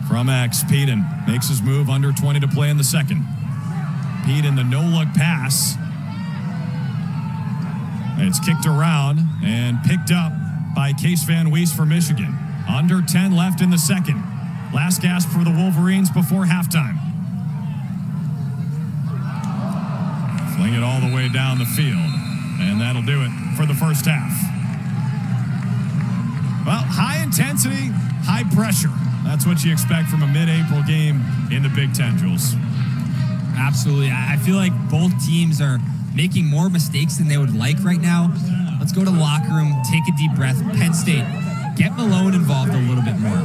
From X, Peden makes his move, under 20 to play in the second. Peden, the no-look pass. It's kicked around and picked up by Case Van Wees for Michigan. Under 10 left in the second. Last gasp for the Wolverines before halftime. Fling it all the way down the field, and that'll do it for the first half. Well, high intensity, high pressure. That's what you expect from a mid-April game in the Big Ten, Jules. Absolutely. I feel like both teams are making more mistakes than they would like right now. Let's go to the locker room, take a deep breath. Penn State, get Malone involved a little bit more,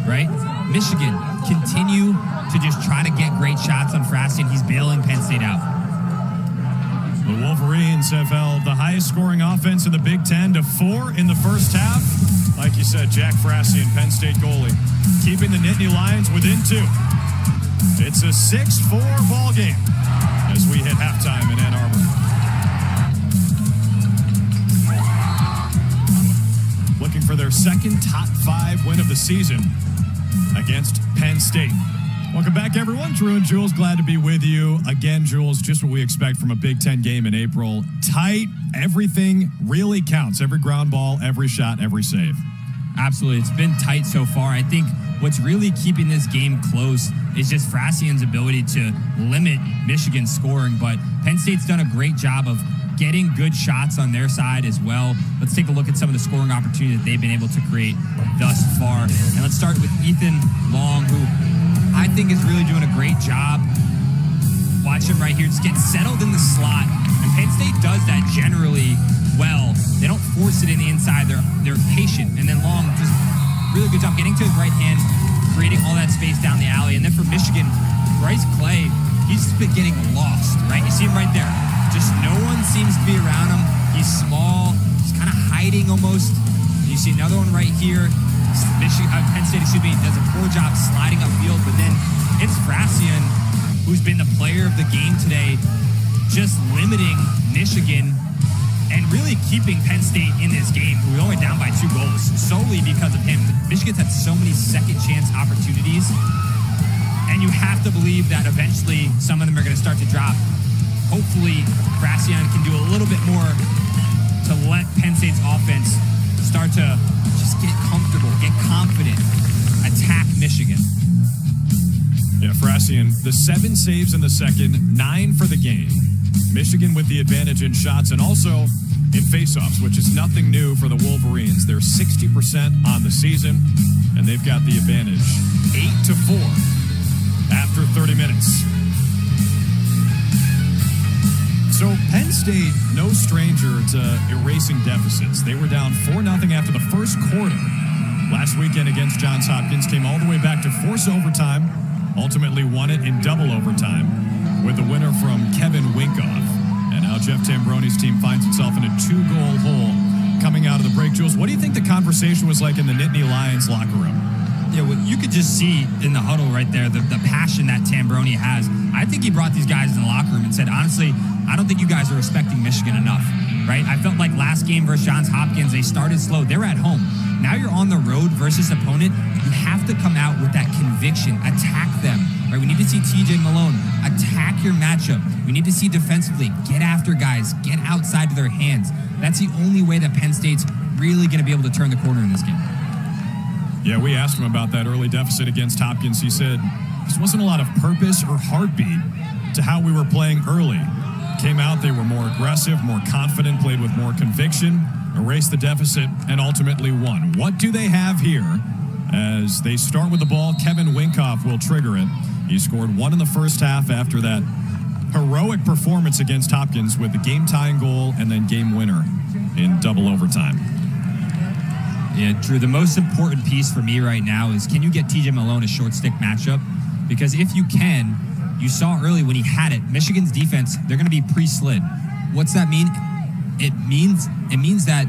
right? Michigan, continue to just try to get great shots on Frasian. He's bailing Penn State out. The Wolverines have held the highest scoring offense in the Big Ten to 4 in the first half. Like you said, Jack Frasian, Penn State goalie, keeping the Nittany Lions within 2. It's a 6-4 ball game as we hit halftime in Ann Arbor. Looking for their second top 5 win of the season against Penn State. Welcome back, everyone. Drew and Jules, glad to be with you. Again, Jules, just what we expect from a Big Ten game in April. Tight, everything really counts. Every ground ball, every shot, every save. Absolutely. It's been tight so far. I think what's really keeping this game close is just Frasian's ability to limit Michigan's scoring, but Penn State's done a great job of getting good shots on their side as well. Let's take a look at some of the scoring opportunities that they've been able to create thus far. And let's start with Ethan Long, who I think is really doing a great job. Watch him right here, just get settled in the slot. And Penn State does that generally well. They don't force it in the inside. They're patient. And then Long, just really good job getting to his right hand, creating all that space down the alley. And then for Michigan, Bryce Clay, he's been getting lost, right? You see him right there. Just no one seems to be around him. He's small. He's kind of hiding almost. You see another one right here. Penn State, does a poor job sliding upfield, but then it's Frasian, who's been the player of the game today, just limiting Michigan and really keeping Penn State in this game. We're only down by 2 goals solely because of him. Michigan's had so many second chance opportunities, and you have to believe that eventually some of them are going to start to drop. Hopefully, Frasian can do a little bit more to let Penn State's offense start to just get comfortable, get confident, attack Michigan. Yeah, Frasian, the 7 saves in the second, 9 for the game. Michigan with the advantage in shots and also in faceoffs, which is nothing new for the Wolverines. They're 60% on the season, and they've got the advantage 8-4 after 30 minutes. So Penn State, no stranger to erasing deficits. They were down 4-0 after the first quarter. Last weekend against Johns Hopkins, came all the way back to force overtime, ultimately won it in double overtime with the winner from Kevin Winkoff. And now Jeff Tambroni's team finds itself in a 2-goal hole coming out of the break. Jules, what do you think the conversation was like in the Nittany Lions locker room? Yeah, well, you could just see in the huddle right there the passion that Tambroni has. I think he brought these guys in the locker room and said, honestly, I don't think you guys are respecting Michigan enough, right? I felt like last game versus Johns Hopkins, they started slow. They're at home. Now you're on the road versus opponent. You have to come out with that conviction. Attack them, right? We need to see TJ Malone. Attack your matchup. We need to see defensively. Get after guys. Get outside of their hands. That's the only way that Penn State's really going to be able to turn the corner in this game. Yeah, we asked him about that early deficit against Hopkins. He said, there wasn't a lot of purpose or heartbeat to how we were playing early. Came out, they were more aggressive, more confident, played with more conviction, erased the deficit, and ultimately won. What do they have here? As they start with the ball, Kevin Winkoff will trigger it. He scored 1 in the first half after that heroic performance against Hopkins with the game-tying goal and then game winner in double overtime. Yeah, Drew, the most important piece for me right now is, can you get TJ Malone a short stick matchup? Because if you can, you saw early when he had it, Michigan's defense, they're going to be pre-slid. What's that mean? It means that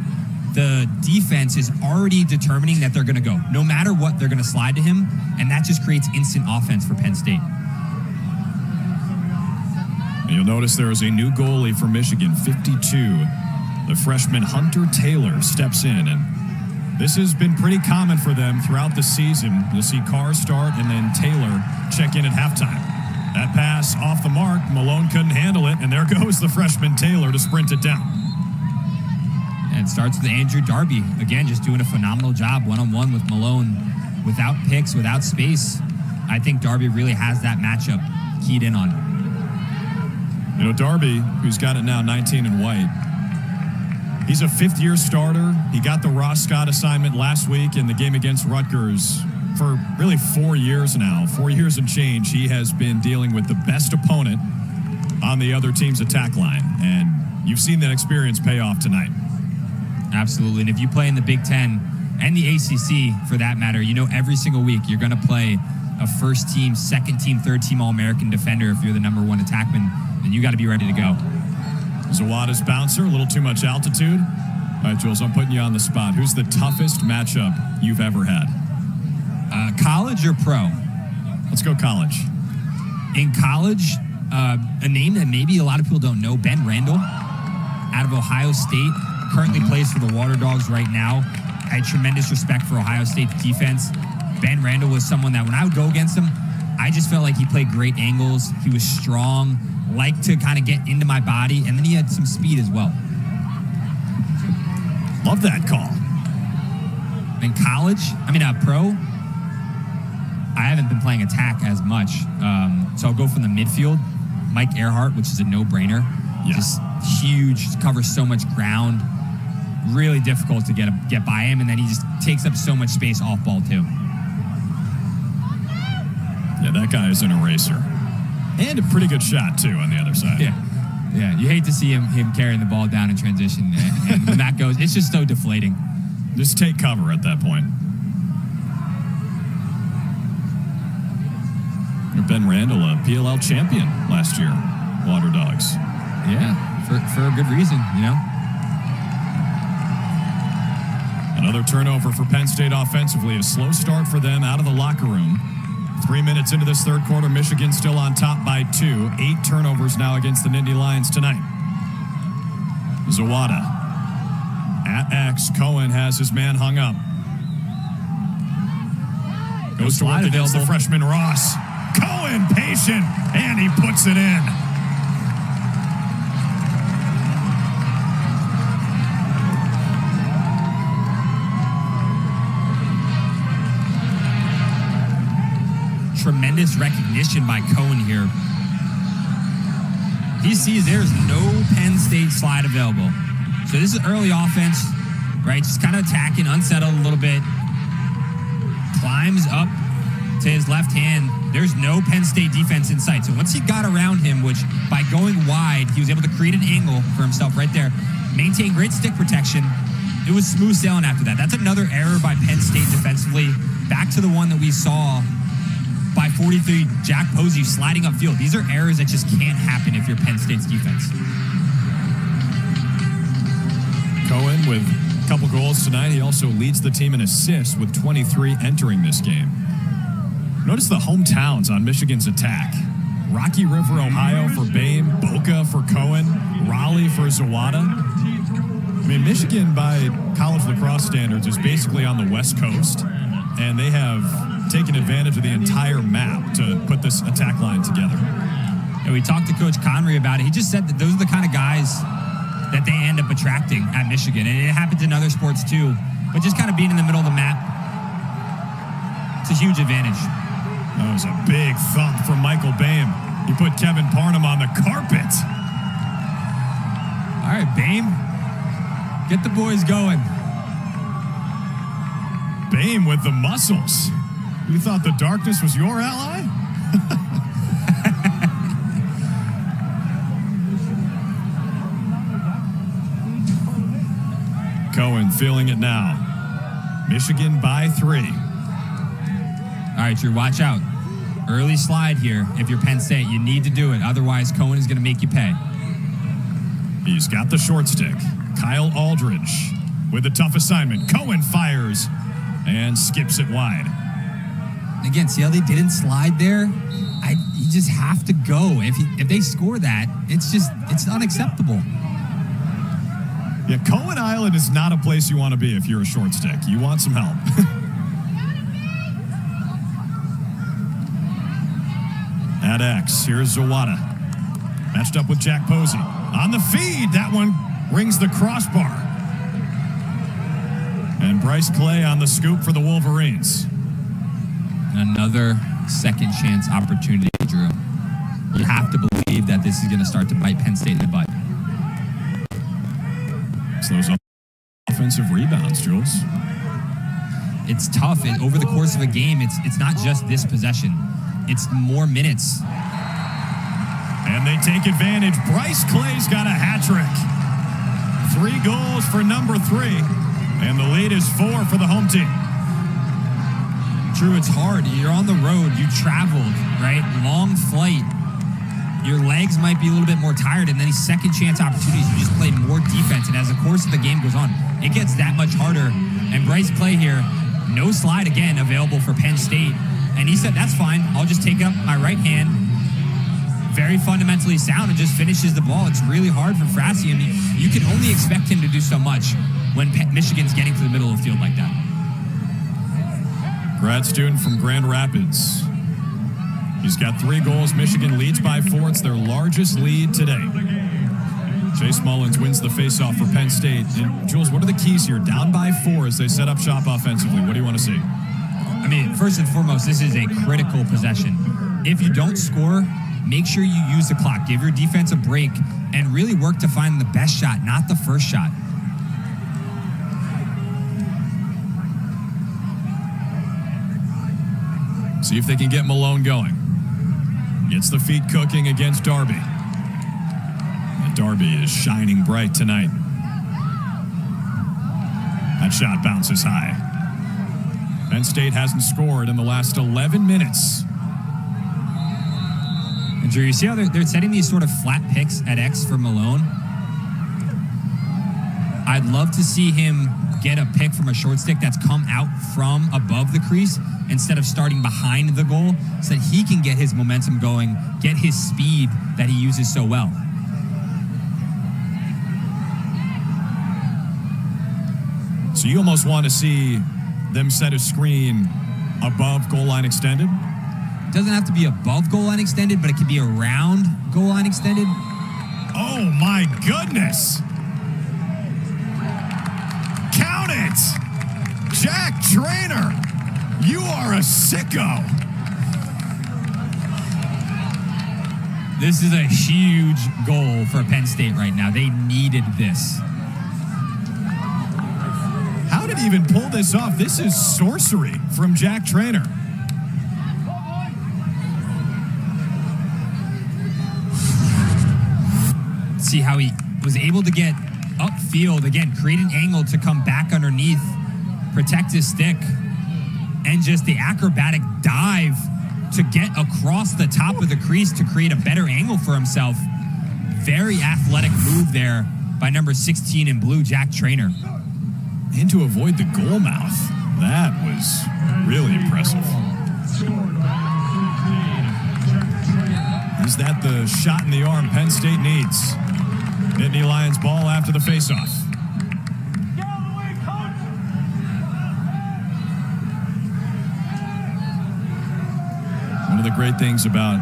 the defense is already determining that they're going to go. No matter what, they're going to slide to him, and that just creates instant offense for Penn State. And you'll notice there is a new goalie for Michigan, 52. The freshman Hunter Taylor steps in, and this has been pretty common for them throughout the season. You'll see Carr start and then Taylor check in at halftime. That pass off the mark, Malone couldn't handle it, and there goes the freshman Taylor to sprint it down. And it starts with Andrew Darby. Again, just doing a phenomenal job one-on-one with Malone. Without picks, without space, I think Darby really has that matchup keyed in on. You know, Darby, who's got it now 19 in white, he's a fifth-year starter. He got the Ross Scott assignment last week in the game against Rutgers. For really 4 years now, 4 years and change, he has been dealing with the best opponent on the other team's attack line. And you've seen that experience pay off tonight. Absolutely. And if you play in the Big Ten and the ACC, for that matter, you know every single week you're going to play a first-team, second-team, third-team All-American defender. If you're the number one attackman, then you got to be ready to go. Zawada's bouncer, a little too much altitude. All right, Jules, I'm putting you on the spot. Who's the toughest matchup you've ever had? College or pro? Let's go college. In college, a name that maybe a lot of people don't know, Ben Randall, out of Ohio State, currently plays for the Water Dogs right now. I had tremendous respect for Ohio State's defense. Ben Randall was someone that when I would go against him, I just felt like he played great angles. He was strong, liked to kind of get into my body, and then he had some speed as well. Love that call. In college, pro, I haven't been playing attack as much. So I'll go from the midfield. Mike Earhart, which is a no-brainer. Yeah. Just huge, covers so much ground. Really difficult to get by him, and then he just takes up so much space off ball too. Yeah, that guy is an eraser. And a pretty good shot too on the other side. Yeah. You hate to see him carrying the ball down in transition, and when that goes, it's just so deflating. Just take cover at that point. Ben Randall, a PLL champion last year, Water Dogs. Yeah, for a good reason, you know. Another turnover for Penn State offensively. A slow start for them out of the locker room. 3 minutes into this third quarter, Michigan still on top by 2. 8 turnovers now against the Nittany Lions tonight. Zawada. At X, Cohen has his man hung up. Goes to work against the freshman Ross. Cohen patient, and he puts it in. Tremendous recognition by Cohen here. He sees there's no Penn State slide available. So this is early offense, right? Just kind of attacking, unsettled a little bit. Climbs up to his left hand. There's no Penn State defense in sight. So once he got around him, which by going wide, he was able to create an angle for himself right there, maintain great stick protection. It was smooth sailing after that. That's another error by Penn State defensively. Back to the one that we saw by 43, Jack Posey sliding upfield. These are errors that just can't happen if you're Penn State's defense. Cohen with a couple goals tonight. He also leads the team in assists with 23 entering this game. Notice the hometowns on Michigan's attack. Rocky River, Ohio for Boehm, Boca for Cohen, Raleigh for Zawada. I mean, Michigan, by college lacrosse standards, is basically on the West Coast, and they have taken advantage of the entire map to put this attack line together. And we talked to Coach Connery about it. He just said that those are the kind of guys that they end up attracting at Michigan. And it happens in other sports too. But just kind of being in the middle of the map, it's a huge advantage. That was a big thump from Michael Boehm. He put Kevin Parnham on the carpet. All right, Boehm, get the boys going. Boehm with the muscles. You thought the darkness was your ally? Cohen feeling it now. Michigan by 3. All right, Drew, watch out. Early slide here. If you're Penn State, you need to do it. Otherwise, Cohen is going to make you pay. He's got the short stick. Kyle Aldridge with a tough assignment. Cohen fires and skips it wide. Again, see how they didn't slide there? You just have to go. If they score that, it's unacceptable. Yeah, Cohen Island is not a place you want to be if you're a short stick. You want some help. At X, here's Zawada. Matched up with Jack Posey. On the feed, that one rings the crossbar. And Bryce Clay on the scoop for the Wolverines. Another second chance opportunity, Drew. You have to believe that this is going to start to bite Penn State in the butt. It's those offensive rebounds, Jules. It's tough. Over the course of a game, it's not just this possession. It's more minutes. And they take advantage. Bryce Clay's got a hat trick. 3 goals for number 3. And the lead is 4 for the home team. Drew, it's hard. You're on the road. You traveled, right? Long flight. Your legs might be a little bit more tired, and then these second chance opportunities, you just play more defense. And as the course of the game goes on, it gets that much harder. And Bryce Clay here, no slide again available for Penn State. And he said, that's fine. I'll just take up my right hand. Very fundamentally sound and just finishes the ball. It's really hard for Frassi. I mean, you can only expect him to do so much when Michigan's getting to the middle of the field like that. Grad student from Grand Rapids. He's got 3 goals. Michigan leads by 4. It's their largest lead today. Chase Mullins wins the faceoff for Penn State. And Jules, what are the keys here? Down by 4 as they set up shop offensively. What do you want to see? I mean, first and foremost, this is a critical possession. If you don't score, make sure you use the clock. Give your defense a break and really work to find the best shot, not the first shot. See if they can get Malone going. Gets the feet cooking against Darby. And Darby is shining bright tonight. That shot bounces high. Penn State hasn't scored in the last 11 minutes. And Drew, you see how they're setting these sort of flat picks at X for Malone? I'd love to see him get a pick from a short stick that's come out from above the crease instead of starting behind the goal so that he can get his momentum going, get his speed that he uses so well. So you almost want to see them set a screen above goal line extended? It doesn't have to be above goal line extended, but it can be around goal line extended. Oh my goodness! Count it! Jack Traynor, you are a sicko. This is a huge goal for Penn State right now. They needed this. How did he even pull this off? This is sorcery from Jack Traynor. See how he was able to get upfield, again, create an angle to come back underneath, protect his stick, and just the acrobatic dive to get across the top of the crease to create a better angle for himself. Very athletic move there by number 16 in blue, Jack Traynor. And to avoid the goal mouth. That was really impressive. Is that the shot in the arm Penn State needs? Nittany Lions ball after the faceoff. One of the great things about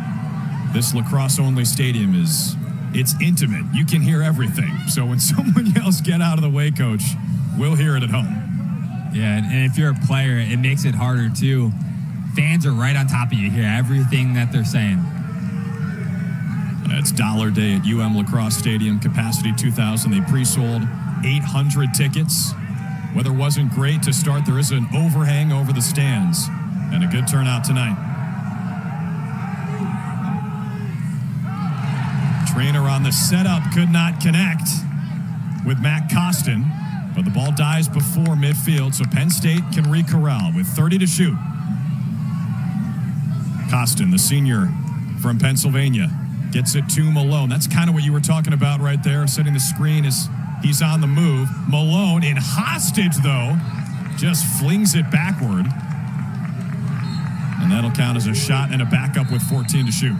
this lacrosse-only stadium is it's intimate. You can hear everything. So when someone yells, "Get out of the way, coach," we'll hear it at home. Yeah, and if you're a player, it makes it harder, too. Fans are right on top of you. You hear everything that they're saying. It's Dollar Day at UMichLacrosse Stadium, capacity 2,000. They pre-sold 800 tickets. Weather wasn't great to start. There is an overhang over the stands and a good turnout tonight. Traynor on the setup could not connect with Matt Costin. But the ball dies before midfield, so Penn State can re-corral with 30 to shoot. Costin, the senior from Pennsylvania, gets it to Malone. That's kind of what you were talking about right there, setting the screen as he's on the move. Malone in hostage, though, just flings it backward. And that'll count as a shot and a backup with 14 to shoot.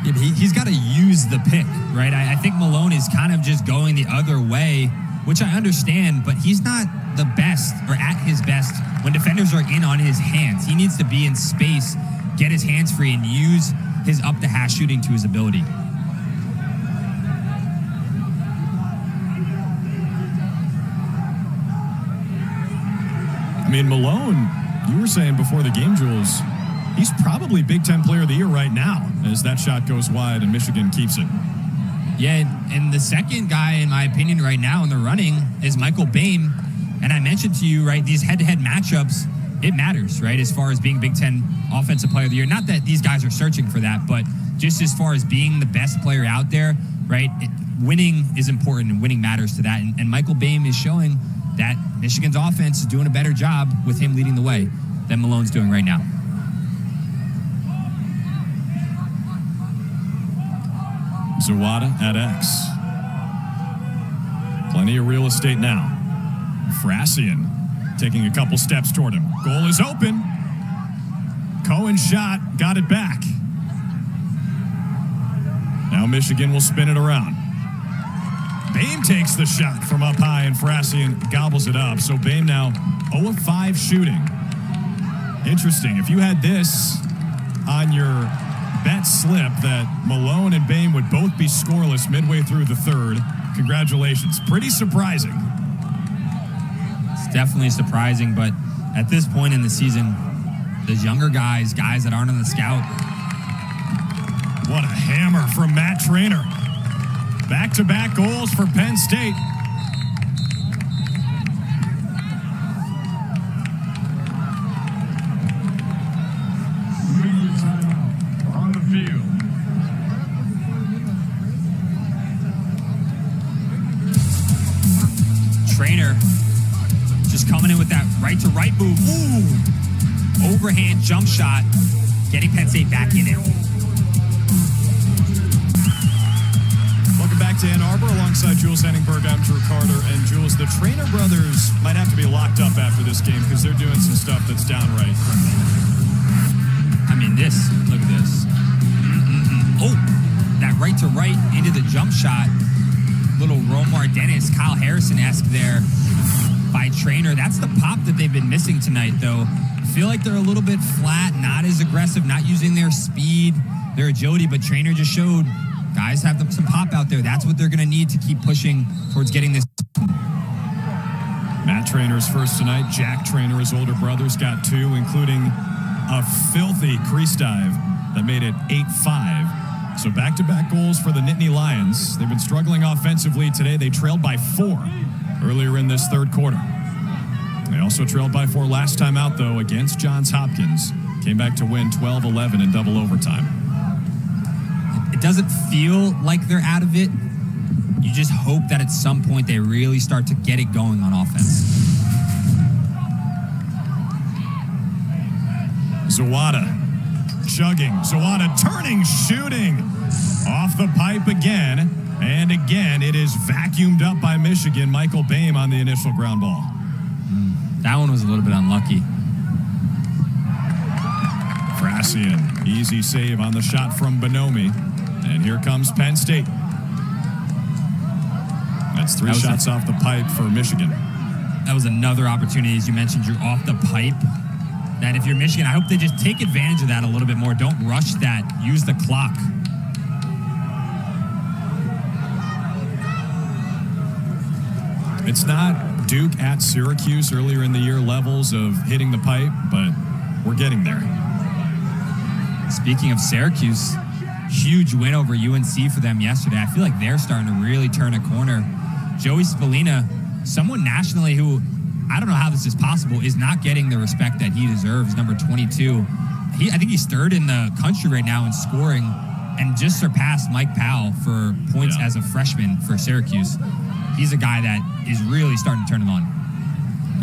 Yeah, but he's got to use the pick, right? I think Malone is kind of just going the other way, which I understand, but he's not the best or at his best when defenders are in on his hands. He needs to be in space, get his hands free, and use his up-the-hash shooting to his ability. I mean, Malone, you were saying before the game, Jules, he's probably Big Ten Player of the Year right now as that shot goes wide and Michigan keeps it. Yeah, and the second guy, in my opinion, right now in the running is Michael Boehm. And I mentioned to you, right, these head-to-head matchups, it matters, right, as far as being Big Ten Offensive Player of the Year. Not that these guys are searching for that, but just as far as being the best player out there, right, winning is important and winning matters to that. And Michael Boehm is showing that Michigan's offense is doing a better job with him leading the way than Malone's doing right now. Zawada at X. Plenty of real estate now. Frassian taking a couple steps toward him. Goal is open. Cohen shot, got it back. Now Michigan will spin it around. Boehm takes the shot from up high, and Frassian gobbles it up. So Boehm now 0 of 5 shooting. Interesting. If you had this on your bet slip that Malone and Boehm would both be scoreless midway through the third, congratulations. Pretty surprising. It's definitely surprising, but at this point in the season, those younger guys that aren't on the scout. What a hammer from Matt Traynor. Back-to-back goals for Penn State. On the field. Traynor just coming in with that right-to-right move. Ooh! Overhand jump shot, getting Penn State back in it. Welcome back to Ann Arbor. Alongside Jules Heningburg, I'm Drew Carter. And Jules, the Traynor brothers might have to be locked up after this game because they're doing some stuff that's downright criminal. I mean, look at this. Oh, that right-to-right into the jump shot. Little Romar Dennis, Kyle Harrison-esque there by Traynor. That's the pop that they've been missing tonight, though. I feel like they're a little bit flat, not as aggressive, not using their speed, their agility, but Traynor just showed guys have some pop out there. That's what they're going to need to keep pushing towards getting this. Matt Traynor's first tonight. Jack Traynor, his older brother's got 2, including a filthy crease dive that made it 8-5. So back-to-back goals for the Nittany Lions. They've been struggling offensively today. They trailed by 4 earlier in this third quarter. They also trailed by 4 last time out, though, against Johns Hopkins. Came back to win 12-11 in double overtime. It doesn't feel like they're out of it. You just hope that at some point they really start to get it going on offense. Zawada chugging. Zawada turning, shooting. Off the pipe again. And again, it is vacuumed up by Michigan. Michael Boehm on the initial ground ball. That one was a little bit unlucky. Frassian, easy save on the shot from Bonomi. And here comes Penn State. That's 3 shots off the pipe for Michigan. That was another opportunity, as you mentioned, Drew, off the pipe. That if you're Michigan, I hope they just take advantage of that a little bit more. Don't rush that. Use the clock. It's not Duke at Syracuse earlier in the year levels of hitting the pipe, but we're getting there. Speaking of Syracuse, huge win over UNC for them yesterday. I feel like they're starting to really turn a corner. Joey Spallina, someone nationally who, I don't know how this is possible, is not getting the respect that he deserves, number 22. I think he's 3rd in the country right now in scoring and just surpassed Mike Powell for points as a freshman for Syracuse. he's a guy that is really starting to turn it on.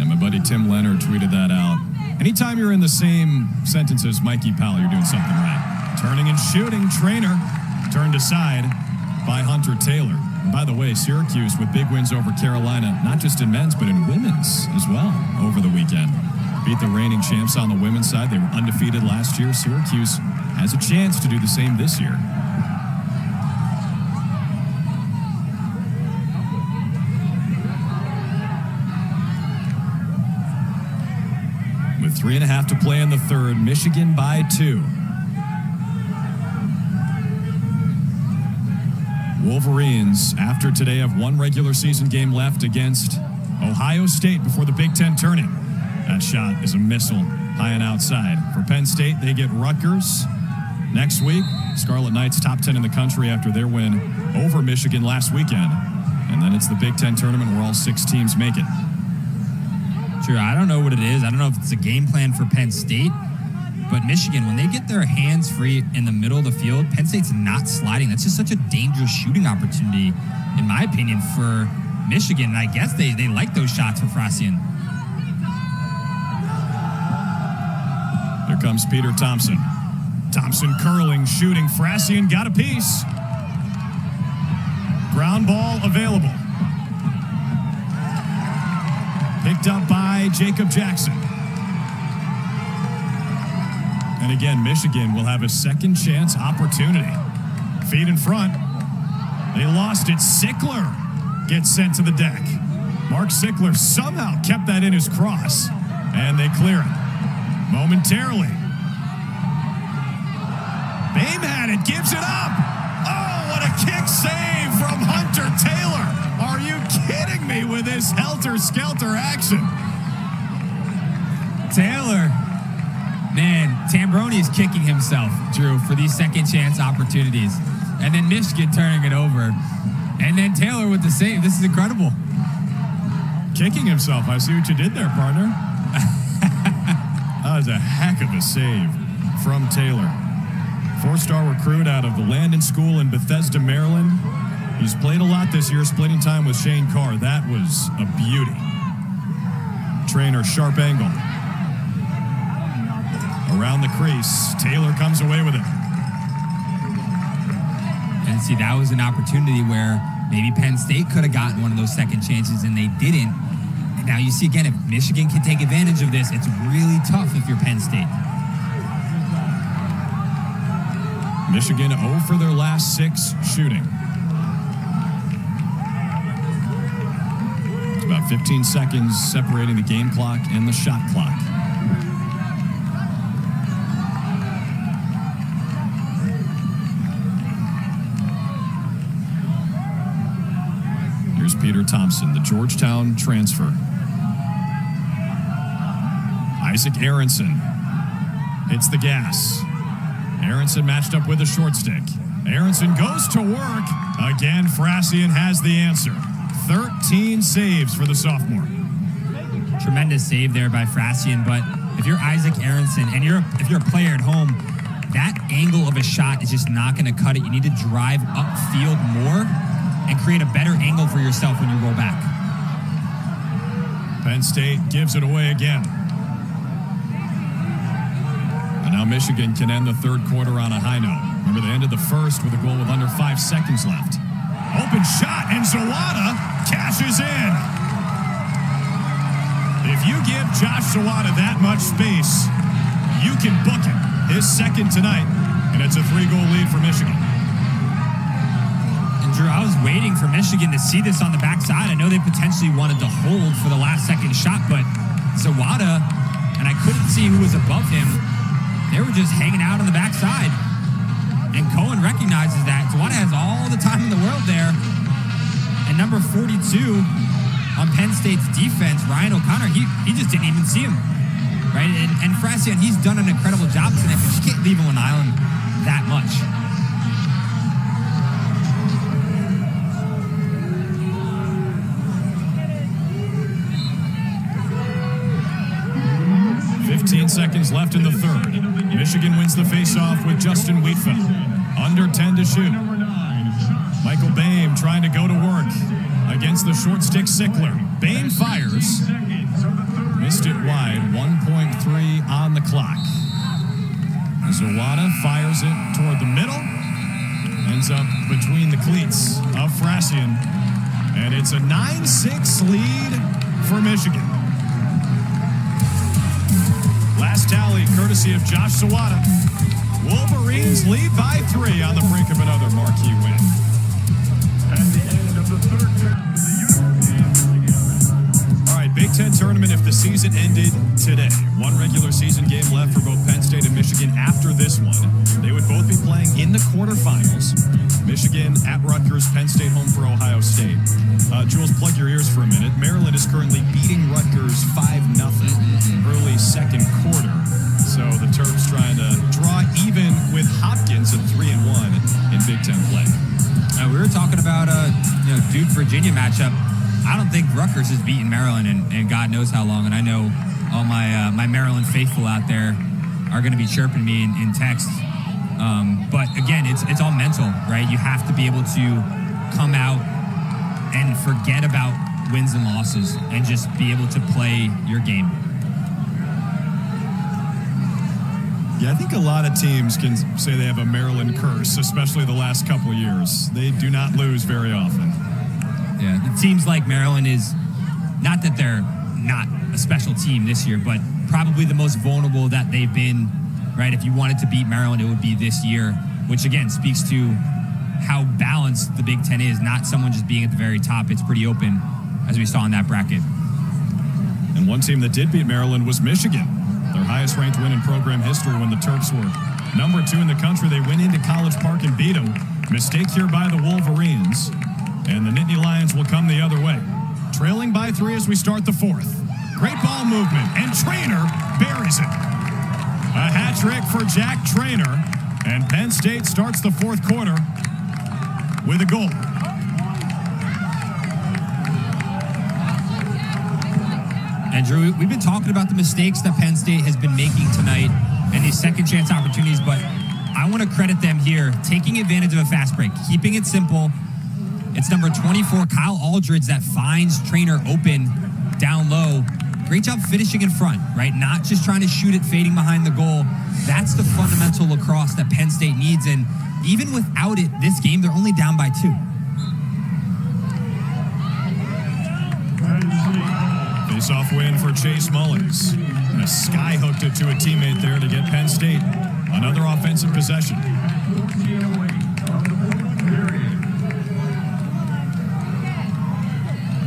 And my buddy Tim Leonard tweeted that out. Anytime you're in the same sentence as Mikey Powell, you're doing something right. Turning and shooting, Traynor turned aside by Hunter Taylor. And by the way, Syracuse with big wins over Carolina, not just in men's, but in women's as well over the weekend. Beat the reigning champs on the women's side. They were undefeated last year. Syracuse has a chance to do the same this year. With 3.5 to play in the third, Michigan by 2. Wolverines, after today, have one regular season game left against Ohio State before the Big Ten tournament. That shot is a missile high and outside. For Penn State, they get Rutgers next week. Scarlet Knights top 10 in the country after their win over Michigan last weekend. And then it's the Big Ten tournament where all 6 teams make it. Sure, I don't know what it is. I don't know if it's a game plan for Penn State. But Michigan, when they get their hands free in the middle of the field, Penn State's not sliding. That's just such a dangerous shooting opportunity, in my opinion, for Michigan. And I guess they like those shots for Frasian. Here comes Peter Thompson. Thompson curling, shooting. Frasian got a piece. Ground ball available. Picked up by Jacob Jackson. And again, Michigan will have a second chance opportunity. Feet in front. They lost it. Sickler gets sent to the deck. Mark Sickler somehow kept that in his cross. And they clear it. Momentarily. Bame had it. Gives it up. Oh, what a kick save from Hunter Taylor. Are you kidding me with this helter-skelter action? Taylor. Man, Tambroni is kicking himself, Drew, for these second chance opportunities. And then Michigan turning it over. And then Taylor with the save. This is incredible. Kicking himself. I see what you did there, partner. That was a heck of a save from Taylor. 4-star recruit out of the Landon School in Bethesda, Maryland. He's played a lot this year, splitting time with Shane Carr. That was a beauty. Traynor, sharp angle. Around the crease, Taylor comes away with it. And see, that was an opportunity where maybe Penn State could have gotten one of those second chances, and they didn't. And now you see, again, if Michigan can take advantage of this, it's really tough if you're Penn State. Michigan 0 for their last 6 shooting. It's about 15 seconds separating the game clock and the shot clock. Here's Peter Thompson, the Georgetown transfer. Isaac Aronson hits the gas. Aronson matched up with a short stick. Aronson goes to work. Again, Frasian has the answer. 13 saves for the sophomore. Tremendous save there by Frasian, but if you're Isaac Aronson and if you're a player at home, that angle of a shot is just not going to cut it. You need to drive upfield more and create a better angle for yourself when you roll back. Penn State gives it away again. And now Michigan can end the third quarter on a high note. Remember, they ended the first with a goal with under 5 seconds left. Open shot, and Zawada cashes in. If you give Josh Zawada that much space, you can book him. His second tonight, and it's a 3-goal lead for Michigan. And Drew, I was waiting for Michigan to see this on the backside. I know they potentially wanted to hold for the last second shot, but Zawada, and I couldn't see who was above him, they were just hanging out on the backside. And Cohen recognizes that. Zawada has all the time in the world there. And number 42 on Penn State's defense, Ryan O'Connor, he just didn't even see him. Right? And Frasian, he's done an incredible job tonight, but you can't leave him on the island that much. Seconds left in the third. Michigan wins the faceoff with Justin Wheatfield. Under 10 to shoot. Michael Bame trying to go to work against against the short stick Sickler. Bain fires. Missed it wide. 1.3 on the clock. Zawada fires it toward the middle. Ends up between the cleats of Frasian. And it's a 9-6 lead for Michigan. Last tally, courtesy of Josh Zawada. Wolverines lead by 3 on the brink of another marquee win. At the end of the third period, All right, Big Ten tournament if the season ended today. One regular season game left for both Penn State and Michigan after this one. They would both be playing in the quarterfinals. Michigan at Rutgers, Penn State home for Ohio State. Jules, plug your ears for a minute. Maryland is currently beating Rutgers 5-0 early second quarter. So the Terps trying to draw even with Hopkins at 3-1 in Big Ten play. We were talking about Duke-Virginia matchup. I don't think Rutgers has beaten Maryland and God knows how long. And I know all my Maryland faithful out there are going to be chirping me in text. But again, it's all mental, right? You have to be able to come out and forget about wins and losses and just be able to play your game. Yeah, I think a lot of teams can say they have a Maryland curse, especially the last couple of years. They do not lose very often. Yeah, it seems like Maryland is, not that they're not a special team this year, but probably the most vulnerable that they've been, right? If you wanted to beat Maryland, it would be this year, which again speaks to how balanced the Big Ten is, not someone just being at the very top. It's pretty open, as we saw in that bracket. And one team that did beat Maryland was Michigan. Their highest ranked win in program history when the Terps were number 2 in the country. They went into College Park and beat them. Mistake here by the Wolverines. And the Nittany Lions will come the other way. Trailing by 3 as we start the 4th. Great ball movement, and Traynor buries it. A hat trick for Jack Traynor. And Penn State starts the 4th quarter with a goal. And Drew, we've been talking about the mistakes that Penn State has been making tonight and these second chance opportunities, but I want to credit them here, taking advantage of a fast break, keeping it simple. It's number 24, Kyle Aldridge, that finds Traynor open down low. Great job finishing in front, right? Not just trying to shoot it fading behind the goal. That's the fundamental lacrosse that Penn State needs. And even without it, this game, they're only down by 2. Face-off win for Chase Mullins. And a sky hooked it to a teammate there to get Penn State another offensive possession.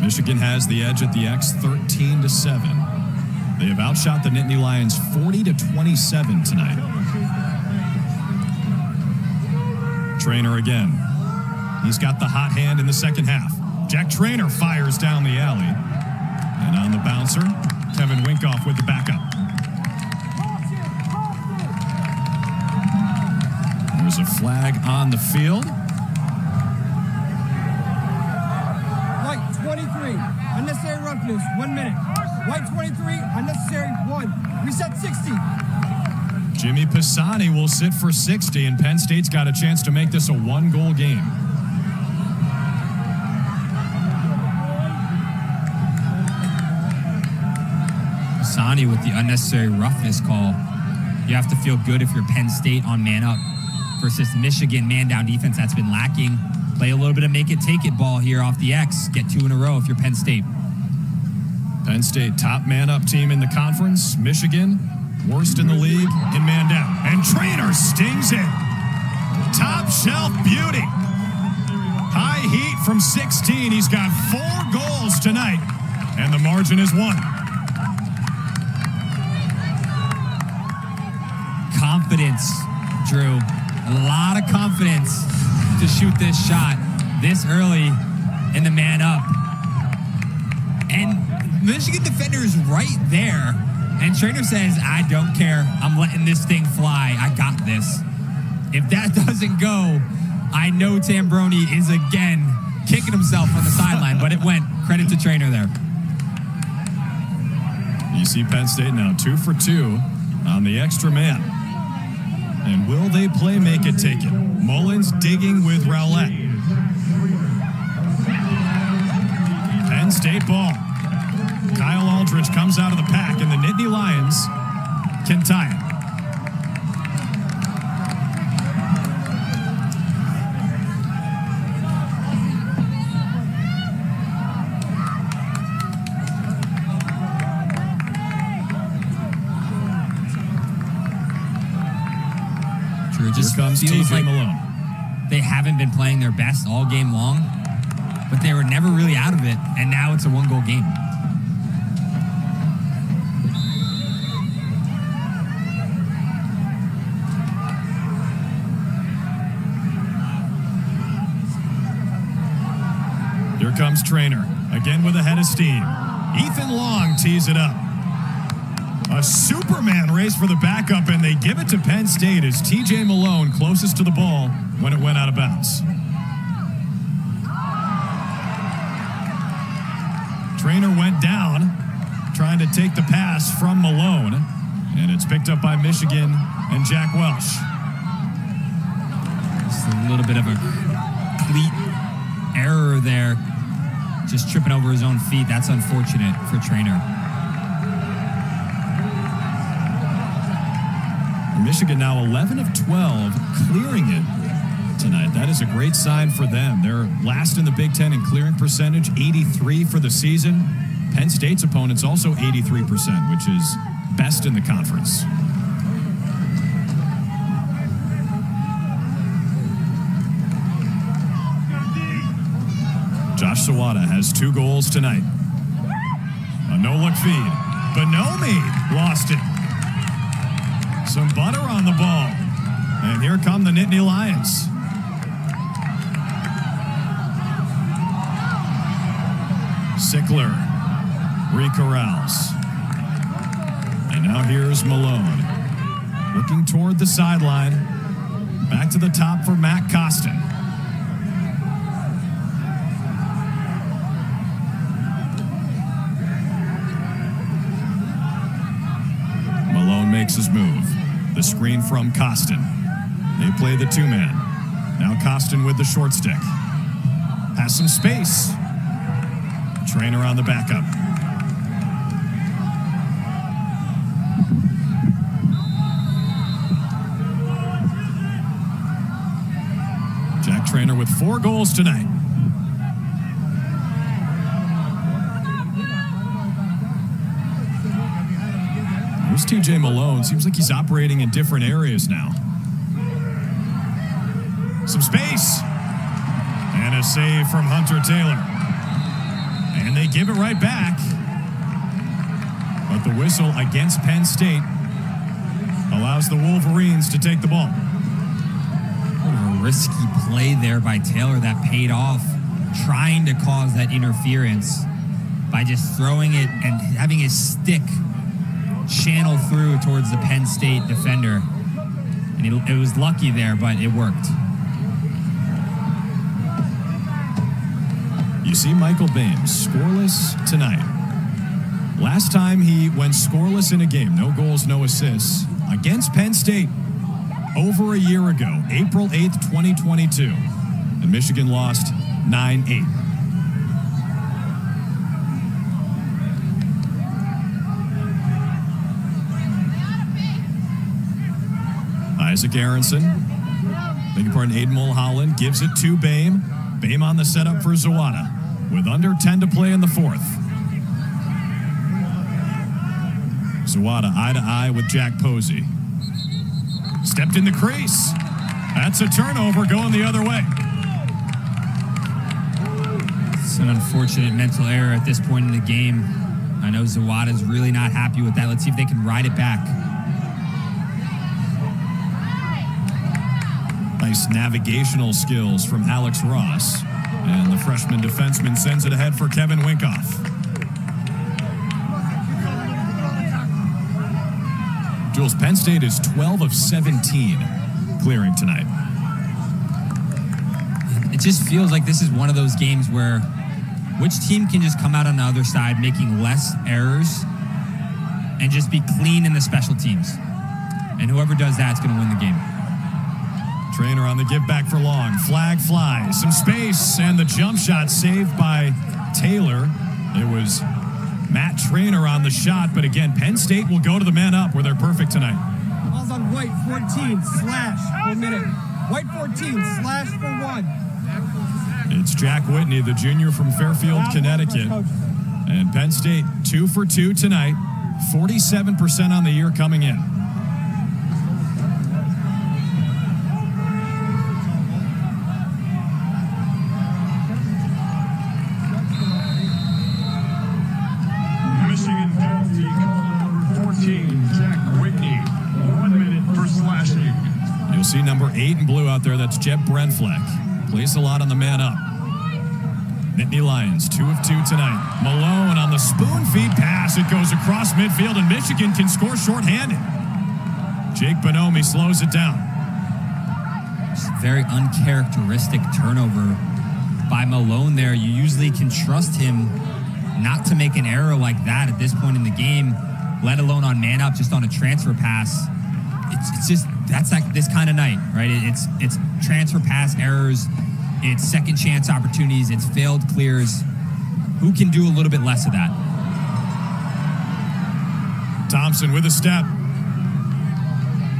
Michigan has the edge at the X 13-7. They have outshot the Nittany Lions 40-27 tonight. Traynor again. He's got the hot hand in the second half. Jack Traynor fires down the alley. And on the bouncer, Kevin Winkoff with the backup. There's a flag on the field. White 23, unnecessary roughness, 1 minute. White 23, unnecessary 1. Reset 60. Jimmy Pisani will sit for 60, and Penn State's got a chance to make this a 1-goal game. Pisani with the unnecessary roughness call. You have to feel good if you're Penn State on man up versus Michigan man down defense that's been lacking. Play a little bit of make it, take it ball here off the X. Get 2 in a row if you're Penn State. Penn State, top man-up team in the conference. Michigan, worst in the league in man down. And Traynor stings it. Top shelf beauty. High heat from 16. He's got 4 goals tonight. And the margin is 1. Confidence, Drew. A lot of confidence to shoot this shot this early in the man up. And Michigan defender is right there. And Traynor says, I don't care. I'm letting this thing fly. I got this. If that doesn't go, I know Tambroni is again kicking himself on the sideline, but it went. Credit to Traynor there. You see Penn State now 2 for 2 on the extra man. And will they play make it, take it? Mullins digging with Rowlett. Penn State ball. Kyle Aldridge comes out of the pack, and the Nittany Lions can tie it. It just Here comes feels TJ like Malone. they haven't been playing their best all game long, but they were never really out of it, and now it's a one-goal game. Here comes Traynor, again with a head of steam. Ethan Long tees it up. A Superman race for the backup, and they give it to Penn State as TJ Malone closest to the ball when it went out of bounds. Traynor went down, trying to take the pass from Malone, and it's picked up by Michigan and Jack Welsh. Just a little bit of a cleat error there, just tripping over his own feet. That's unfortunate for Traynor. Michigan now 11 of 12, clearing it tonight. That is a great sign for them. They're last in the Big Ten in clearing percentage, 83 for the season. Penn State's opponents also 83%, which is best in the conference. Josh Zawada has 2 goals tonight. A no-look feed. Bonomi lost it. Some butter on the ball. And here come the Nittany Lions. Sickler recorrals. And now here's Malone. Looking toward the sideline. Back to the top for Matt Costin. Malone makes his move. The screen from Costin. They play the 2-man. Now Costin with the short stick. Has some space. Traynor on the backup. Jack Traynor with 4 goals tonight. Here's TJ Malone. Seems like he's operating in different areas now. Some space. And a save from Hunter Taylor. And they give it right back. But the whistle against Penn State allows the Wolverines to take the ball. What a risky play there by Taylor that paid off, trying to cause that interference by just throwing it and having his stick channel through towards the Penn State defender. And it was lucky there, but it worked. You see Michael Bames scoreless tonight. Last time he went scoreless in a game, no goals, no assists, against Penn State over a year ago, April 8th, 2022. And Michigan lost 9-8. Isaac Aronson, begging pardon, Aiden Mulholland gives it to Bame. Bame on the setup for Zawada with under 10 to play in the 4th. Zawada eye to eye with Jack Posey. Stepped in the crease. That's a turnover going the other way. It's an unfortunate mental error at this point in the game. I know Zawada's really not happy with that. Let's see if they can ride it back. Nice navigational skills from Alex Ross. And the freshman defenseman sends it ahead for Kevin Winkoff. Jules, Penn State is 12 of 17 clearing tonight. It just feels like this is one of those games where which team can just come out on the other side making less errors and just be clean in the special teams. And whoever does that is going to win the game. Traynor on the give back for Long. Flag flies. Some space, and the jump shot saved by Taylor. It was Matt Traynor on the shot, but again, Penn State will go to the man up where they're perfect tonight. Ball's on White, 14, slash per minute. White 14, slash for 1. It's Jack Whitney, the junior from Fairfield, Connecticut. And Penn State 2 for 2 tonight, 47% on the year coming in. Michigan penalty call number 14, Jack Whitney. 1 minute for slashing. You'll see number 8 in blue out there. That's Jeb Brenfleck. Plays a lot on the man up. Nittany Lions, 2 of 2 tonight. Malone on the spoon feed pass. It goes across midfield, and Michigan can score shorthanded. Jake Bonomi slows it down. Just a very uncharacteristic turnover by Malone there. You usually can trust him not to make an error like that at this point in the game, let alone on man up, just on a transfer pass. It's just, that's like this kind of night, right? It's transfer pass errors. It's second chance opportunities. It's failed clears. Who can do a little bit less of that? Thompson with a step.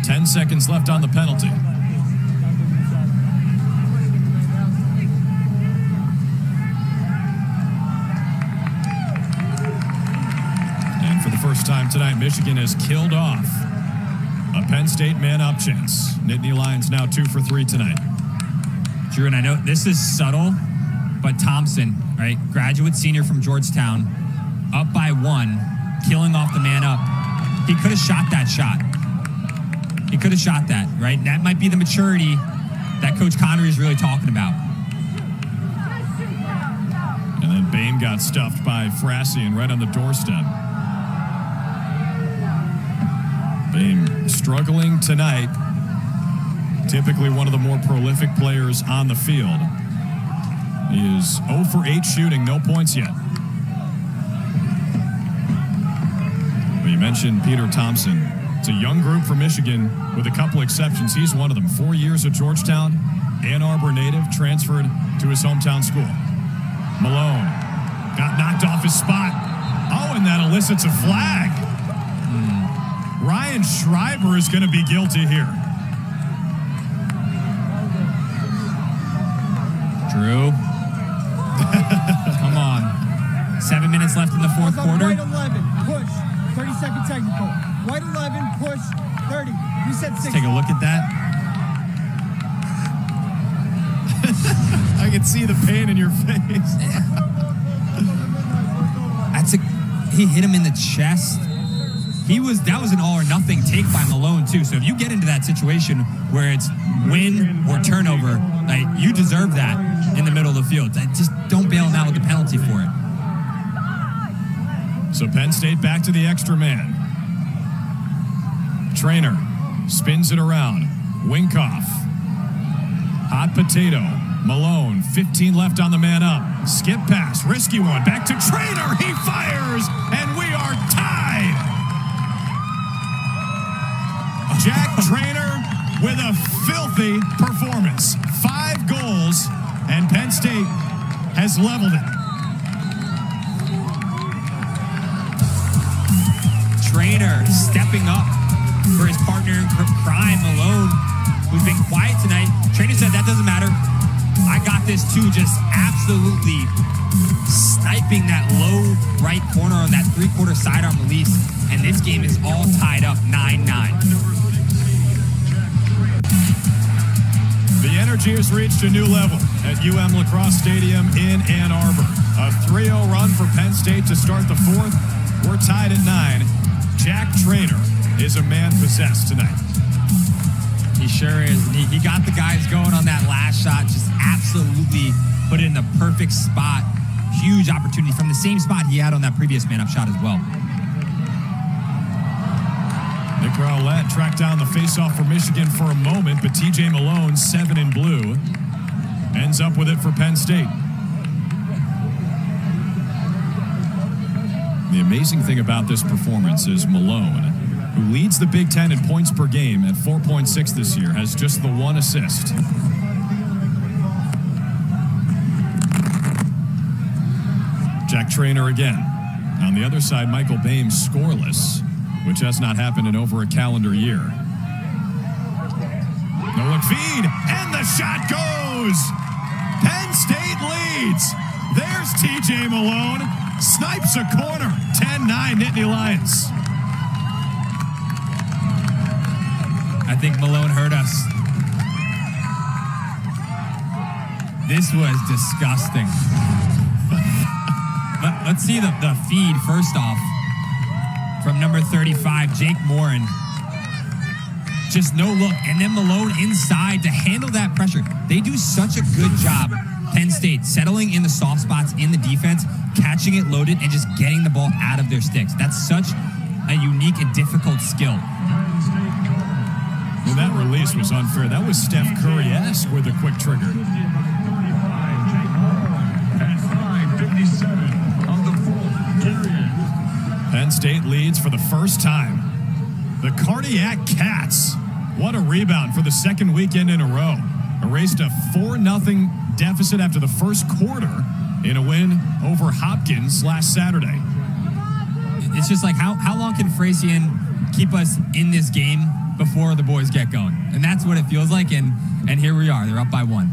10 seconds left on the penalty. And for the first time tonight, Michigan has killed off a Penn State man-up chance. Nittany Lions now 2 for 3 tonight. Drew, and I know this is subtle, but Thompson, right, graduate senior from Georgetown, up by 1, killing off the man up. He could have shot that shot. He could have shot that, right? That might be the maturity that Coach Connery is really talking about. And then Bain got stuffed by Frassian right on the doorstep. Bain struggling tonight. Typically one of the more prolific players on the field. He is 0 for 8 shooting, no points yet. But you mentioned Peter Thompson. It's a young group from Michigan with a couple exceptions. He's one of them. 4 years at Georgetown, Ann Arbor native, transferred to his hometown school. Malone got knocked off his spot. Oh, and that elicits a flag. Ryan Schreiber is going to be guilty here. Drew. Come on. 7 minutes left in the fourth quarter. White 11, push, 30-second technical. White 11, push, 30. You said 6. Let's take a look at that. I can see the pain in your face. He hit him in the chest. That was an all or nothing take by Malone too. So if you get into that situation where it's win or turnover, like, you deserve that in the middle of the field. Just don't bail him out with the penalty for it. So Penn State back to the extra man. Traynor spins it around. Winkoff. Hot potato. Malone, 15 left on the man up. Skip pass, risky one. Back to Traynor. He fires, and we are tied. Jack Traynor with a filthy performance. 5 goals, and Penn State has leveled it. Traynor stepping up for his partner in crime, Malone, who's been quiet tonight. Traynor said that doesn't matter. I got this too, just absolutely sniping that low right corner on that 3-quarter sidearm release. And this game is all tied up 9-9. The energy has reached a new level at UMichLacrosse Stadium in Ann Arbor. A 3-0 run for Penn State to start the fourth. We're tied at 9. Jack Traynor is a man possessed tonight. He sure is. He got the guys going on that last shot. Just absolutely put it in the perfect spot. Huge opportunity from the same spot he had on that previous man-up shot as well. Nick Rowlett tracked down the faceoff for Michigan for a moment, but TJ Malone, 7 in blue, ends up with it for Penn State. The amazing thing about this performance is Malone, who leads the Big Ten in points per game at 4.6 this year, has just the 1 assist. Jack Jack Traynor again. On the other side, Michael Boehm scoreless, which has not happened in over a calendar year. No-look feed, and the shot goes! Penn State leads. There's TJ Malone. Snipes a corner. 10-9 Nittany Lions. I think Malone hurt us. This was disgusting. Let's see the feed first off. From number 35, Jake Morin. Just no look. And then Malone inside to handle that pressure. They do such a good job, Penn State, settling in the soft spots in the defense, catching it loaded, and just getting the ball out of their sticks. That's such a unique and difficult skill. Well, that release was unfair. That was Steph Curry-esque with a quick trigger. At 5:57 of the fourth period. Penn State leads for the first time. The Cardiac Cats. What a rebound for the second weekend in a row. Erased a 4-0 deficit after the first quarter in a win over Hopkins last Saturday. It's just like, how long can Frasian keep us in this game before the boys get going? And that's what it feels like, and here we are. They're up by 1.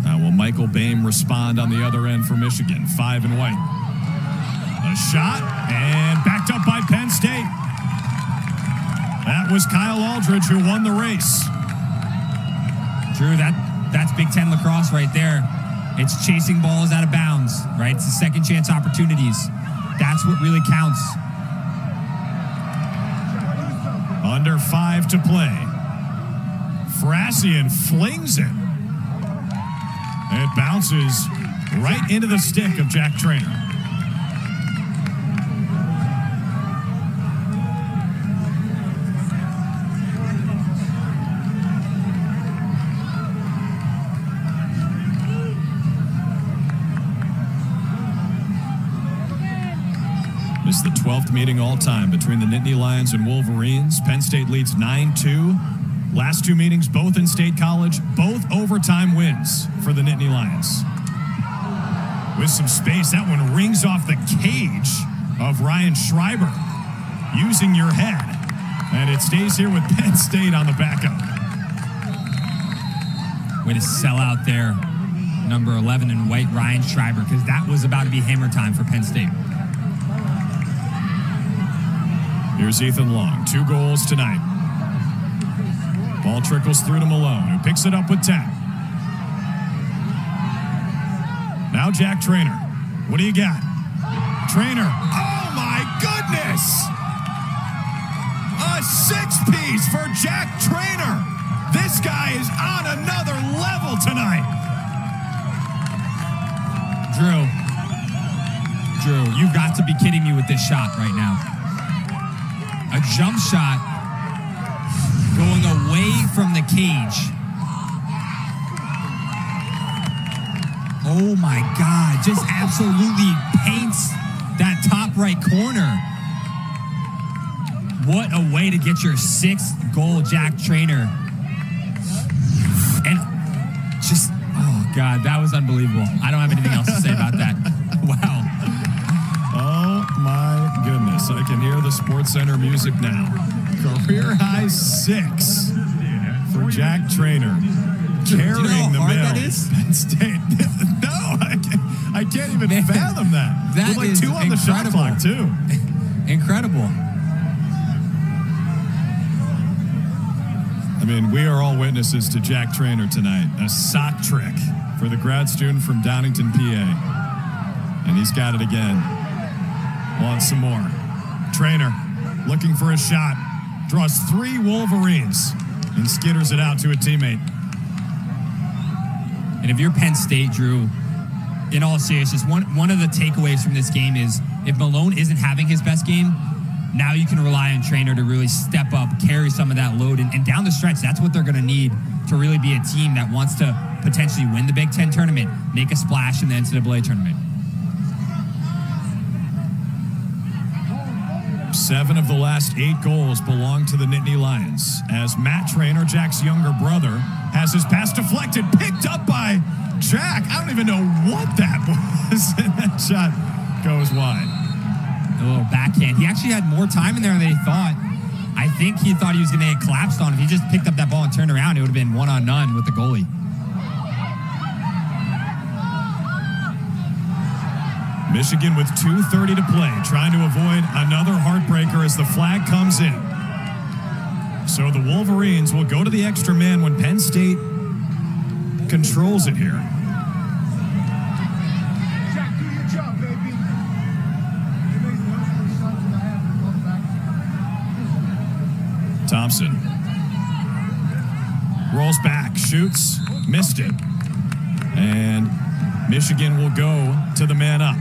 Now will Michael Boehm respond on the other end for Michigan? 5 and white. A shot, and backed up by Penn State. That was Kyle Aldridge who won the race. Drew, that's Big Ten lacrosse right there. It's chasing balls out of bounds, right? It's the second chance opportunities. That's what really counts. Under 5 to play. Frasian flings it. It bounces right into the stick of Jack Traynor. This is the 12th meeting all-time between the Nittany Lions and Wolverines. Penn State leads 9-2. Last 2 meetings, both in State College, both overtime wins for the Nittany Lions. With some space, that one rings off the cage of Ryan Schreiber, using your head. And it stays here with Penn State on the backup. Way to sell out there, number 11 in white, Ryan Schreiber, because that was about to be hammer time for Penn State. Here's Ethan Long, 2 goals tonight. Ball trickles through to Malone, who picks it up with 10. Now Jack Traynor. What do you got? Traynor. Oh, my goodness! A 6-piece for Jack Traynor. This guy is on another level tonight. Drew, you've got to be kidding me with this shot right now. A jump shot going away from the cage. Oh my God, just absolutely paints that top right corner. What a way to get your 6th goal, Jack Traynor. And just, oh God, that was unbelievable. I don't have anything else to say about that. Wow. Oh my goodness, I can hear the SportsCenter music now. Career high 6 for Jack Traynor. Carrying the mail. That is? Penn State. No, I can't even fathom that. That with like is 2 on the shot clock, too. Incredible. I mean, we are all witnesses to Jack Traynor tonight. A sock trick for the grad student from Downington, PA. And he's got it again. Wants some more. Traynor looking for a shot. Draws 3 Wolverines and skitters it out to a teammate. And if you're Penn State, Drew, in all seriousness, one of the takeaways from this game is if Malone isn't having his best game, now you can rely on Traynor to really step up, carry some of that load. And down the stretch, that's what they're going to need to really be a team that wants to potentially win the Big Ten tournament, make a splash in the NCAA tournament. 7 of the last 8 goals belong to the Nittany Lions, as Matt Traynor, Jack's younger brother, has his pass deflected, picked up by Jack. I don't even know what that was. And that shot goes wide. A little backhand. He actually had more time in there than he thought. I think he thought he was going to get collapsed on. If he just picked up that ball and turned around, it would have been 1-on-none with the goalie. Michigan with 2:30 to play, trying to avoid another heartbreaker as the flag comes in. So the Wolverines will go to the extra man when Penn State controls it here. Jack, do your job, baby. Thompson rolls back, shoots, missed it. And Michigan will go to the man up.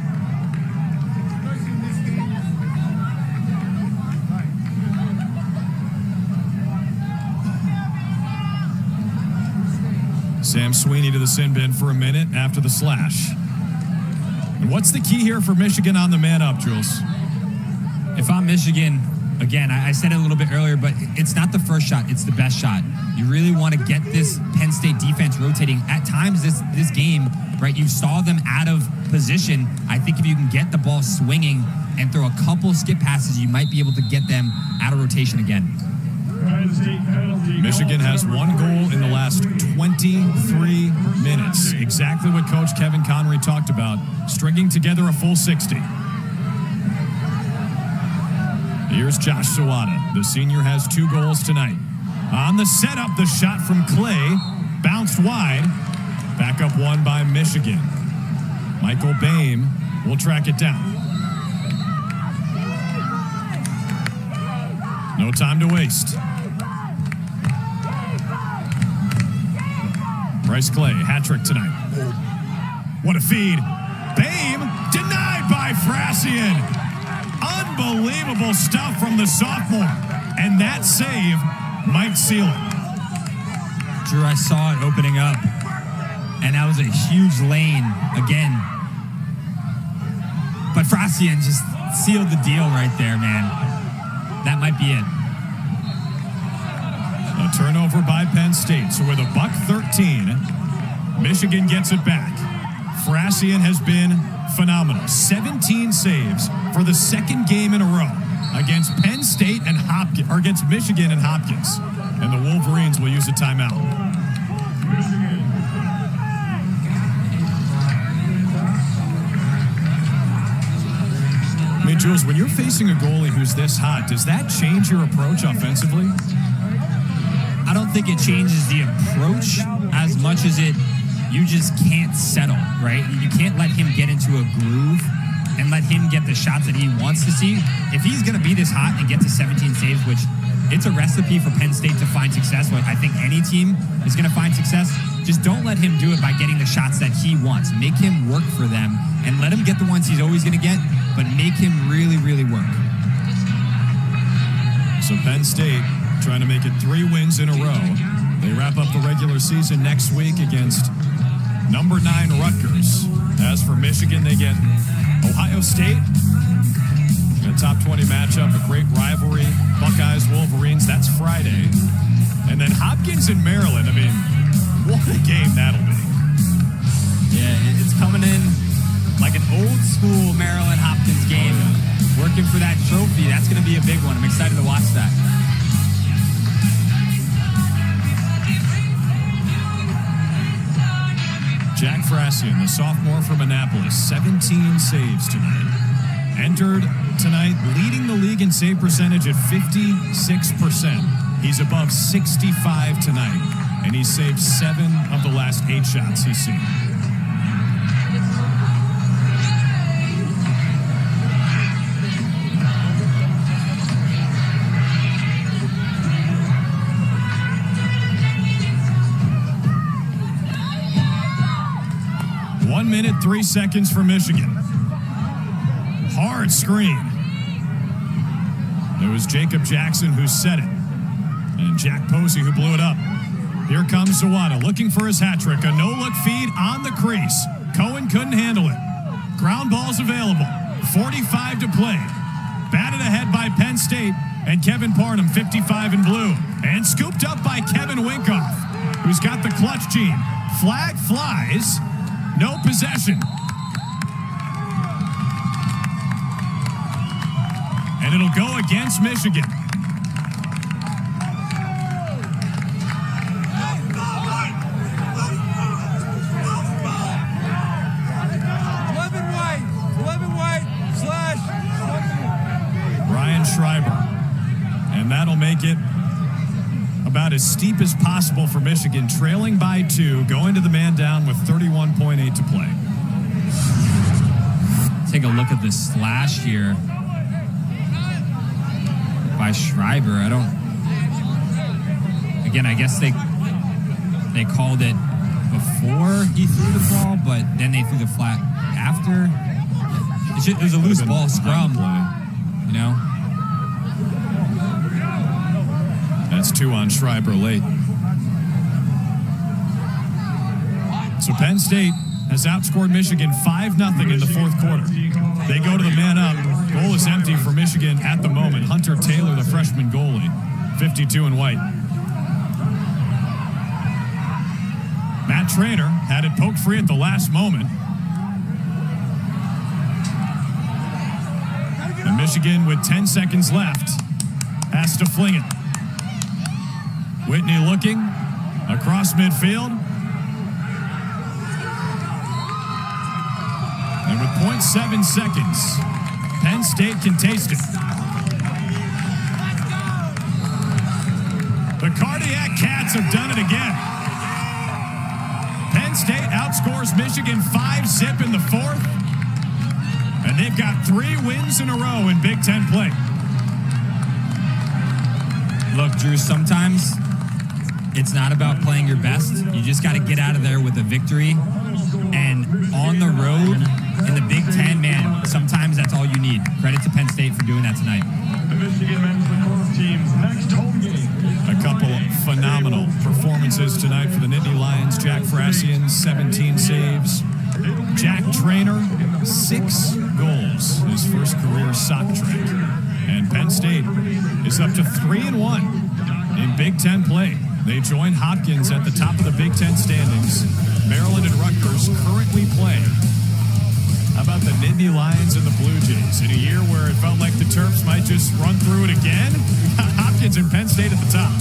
Sam Sweeney to the sin bin for a minute after the slash. And what's the key here for Michigan on the man up, Jules? If I'm Michigan, again, I said it a little bit earlier, but it's not the first shot, it's the best shot. You really want to get this Penn State defense rotating. At times this game, right, you saw them out of position. I think if you can get the ball swinging and throw a couple skip passes, you might be able to get them out of rotation again. Michigan has one goal in the last 23 minutes. Exactly what Coach Kevin Connery talked about, stringing together a full 60. Here's Josh Zawada. The senior has 2 goals tonight. On the setup, the shot from Clay bounced wide. Back up one by Michigan. Michael Boehm will track it down. No time to waste. Bryce Clay, hat trick tonight. What a feed. Boehm denied by Frassian. Unbelievable stuff from the sophomore. And that save might seal it. Drew, I saw it opening up. And that was a huge lane again. But Frassian just sealed the deal right there, man. That might be it. A turnover by Penn State. So with a .13, Michigan gets it back. Frassian has been phenomenal. 17 saves for the second game in a row against Penn State and Hopkins, or against Michigan and Hopkins. And the Wolverines will use a timeout. I mean, Jules, when you're facing a goalie who's this hot, does that change your approach offensively? I don't think it changes the approach as much as you just can't settle, right? You can't let him get into a groove and let him get the shots that he wants to see. If he's going to be this hot and get to 17 saves, which it's a recipe for Penn State to find success, but I think any team is going to find success, just don't let him do it by getting the shots that he wants. Make him work for them and let him get the ones he's always going to get, but make him really, really work. So Penn State trying to make it 3 wins in a row. They wrap up the regular season next week against number 9 Rutgers. As for Michigan, they get Ohio State. A top 20 matchup, a great rivalry. Buckeyes, Wolverines, that's Friday. And then Hopkins and Maryland. I mean, what a game that'll be. Yeah, it's coming in like an old school Maryland Hopkins game. Working for that trophy. That's going to be a big one. I'm excited to watch that. Jack Frassian, the sophomore from Annapolis, 17 saves tonight. Entered tonight leading the league in save percentage at 56%. He's above 65 tonight, and he's saved 7 of the last 8 shots he's seen. One minute, 3 seconds for Michigan. Hard screen. It was Jacob Jackson who set it. And Jack Posey who blew it up. Here comes Zawada looking for his hat trick. A no-look feed on the crease. Cohen couldn't handle it. Ground balls available. 45 to play. Batted ahead by Penn State. And Kevin Parnham, 55 in blue. And scooped up by Kevin Winkoff. who's got the clutch gene. Flag flies. No possession. And it'll go against Michigan. And that'll make it about as steep as possible for Michigan, trailing by 2, going to the man down with 31.8 to play. Take a look at the slash here by Schreiber. Again, I guess they called it before he threw the ball, but then they threw the flag after. It was a loose ball scrum, you know? That's 2 on Schreiber late. So Penn State has outscored Michigan 5-0 in the fourth quarter. They go to the man up. Goal is empty for Michigan at the moment. Hunter Taylor, the freshman goalie, 52 in white. Matt Traynor had it poked free at the last moment. And Michigan, with 10 seconds left, has to fling it. Whitney looking across midfield. And with 0.7 seconds, Penn State can taste it. The Cardiac Cats have done it again. Penn State outscores Michigan 5-0 in the fourth. And they've got 3 wins in a row in Big Ten play. Look, Drew, sometimes it's not about playing your best. You just got to get out of there with a victory. And on the road in the Big Ten, man, sometimes that's all you need. Credit to Penn State for doing that tonight. The Michigan men's lacrosse team's next home game. A couple phenomenal performances tonight for the Nittany Lions. Jack Frassian, 17 saves. Jack Traynor, 6 goals, his first career sock trick. And Penn State is up to 3-1 in Big Ten play. They join Hopkins at the top of the Big Ten standings. Maryland and Rutgers currently play. How about the Nittany Lions and the Blue Jays? In a year where it felt like the Terps might just run through it again, Hopkins and Penn State at the top.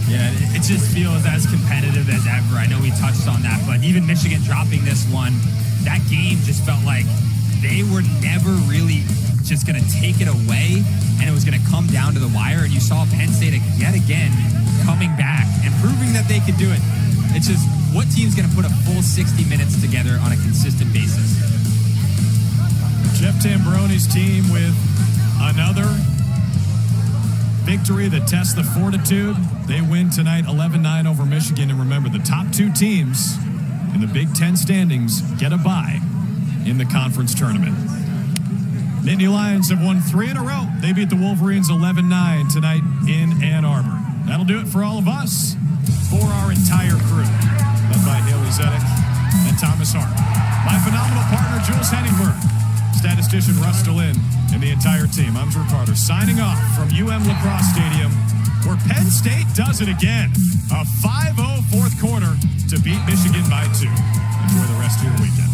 Yeah, it just feels as competitive as ever. I know we touched on that, but even Michigan dropping this one, that game just felt like they were never really just going to take it away, and it was going to come down to the wire, and you saw Penn State yet again coming back and proving that they could do it. It's just, what team's going to put a full 60 minutes together on a consistent basis? Jeff Tambroni's team with another victory that tests the fortitude. They win tonight 11-9 over Michigan. And remember, the top 2 teams in the Big Ten standings get a bye in the conference tournament. Nittany Lions have won 3 in a row. They beat the Wolverines 11-9 tonight in Ann Arbor. That'll do it for all of us, for our entire crew, led by Haley Zedek and Thomas Hart. My phenomenal partner, Jules Heningburg, statistician Russ Delin, and the entire team. I'm Drew Carter, signing off from UMichLacrosse Stadium, where Penn State does it again. A 5-0 fourth quarter to beat Michigan by 2. Enjoy the rest of your weekend.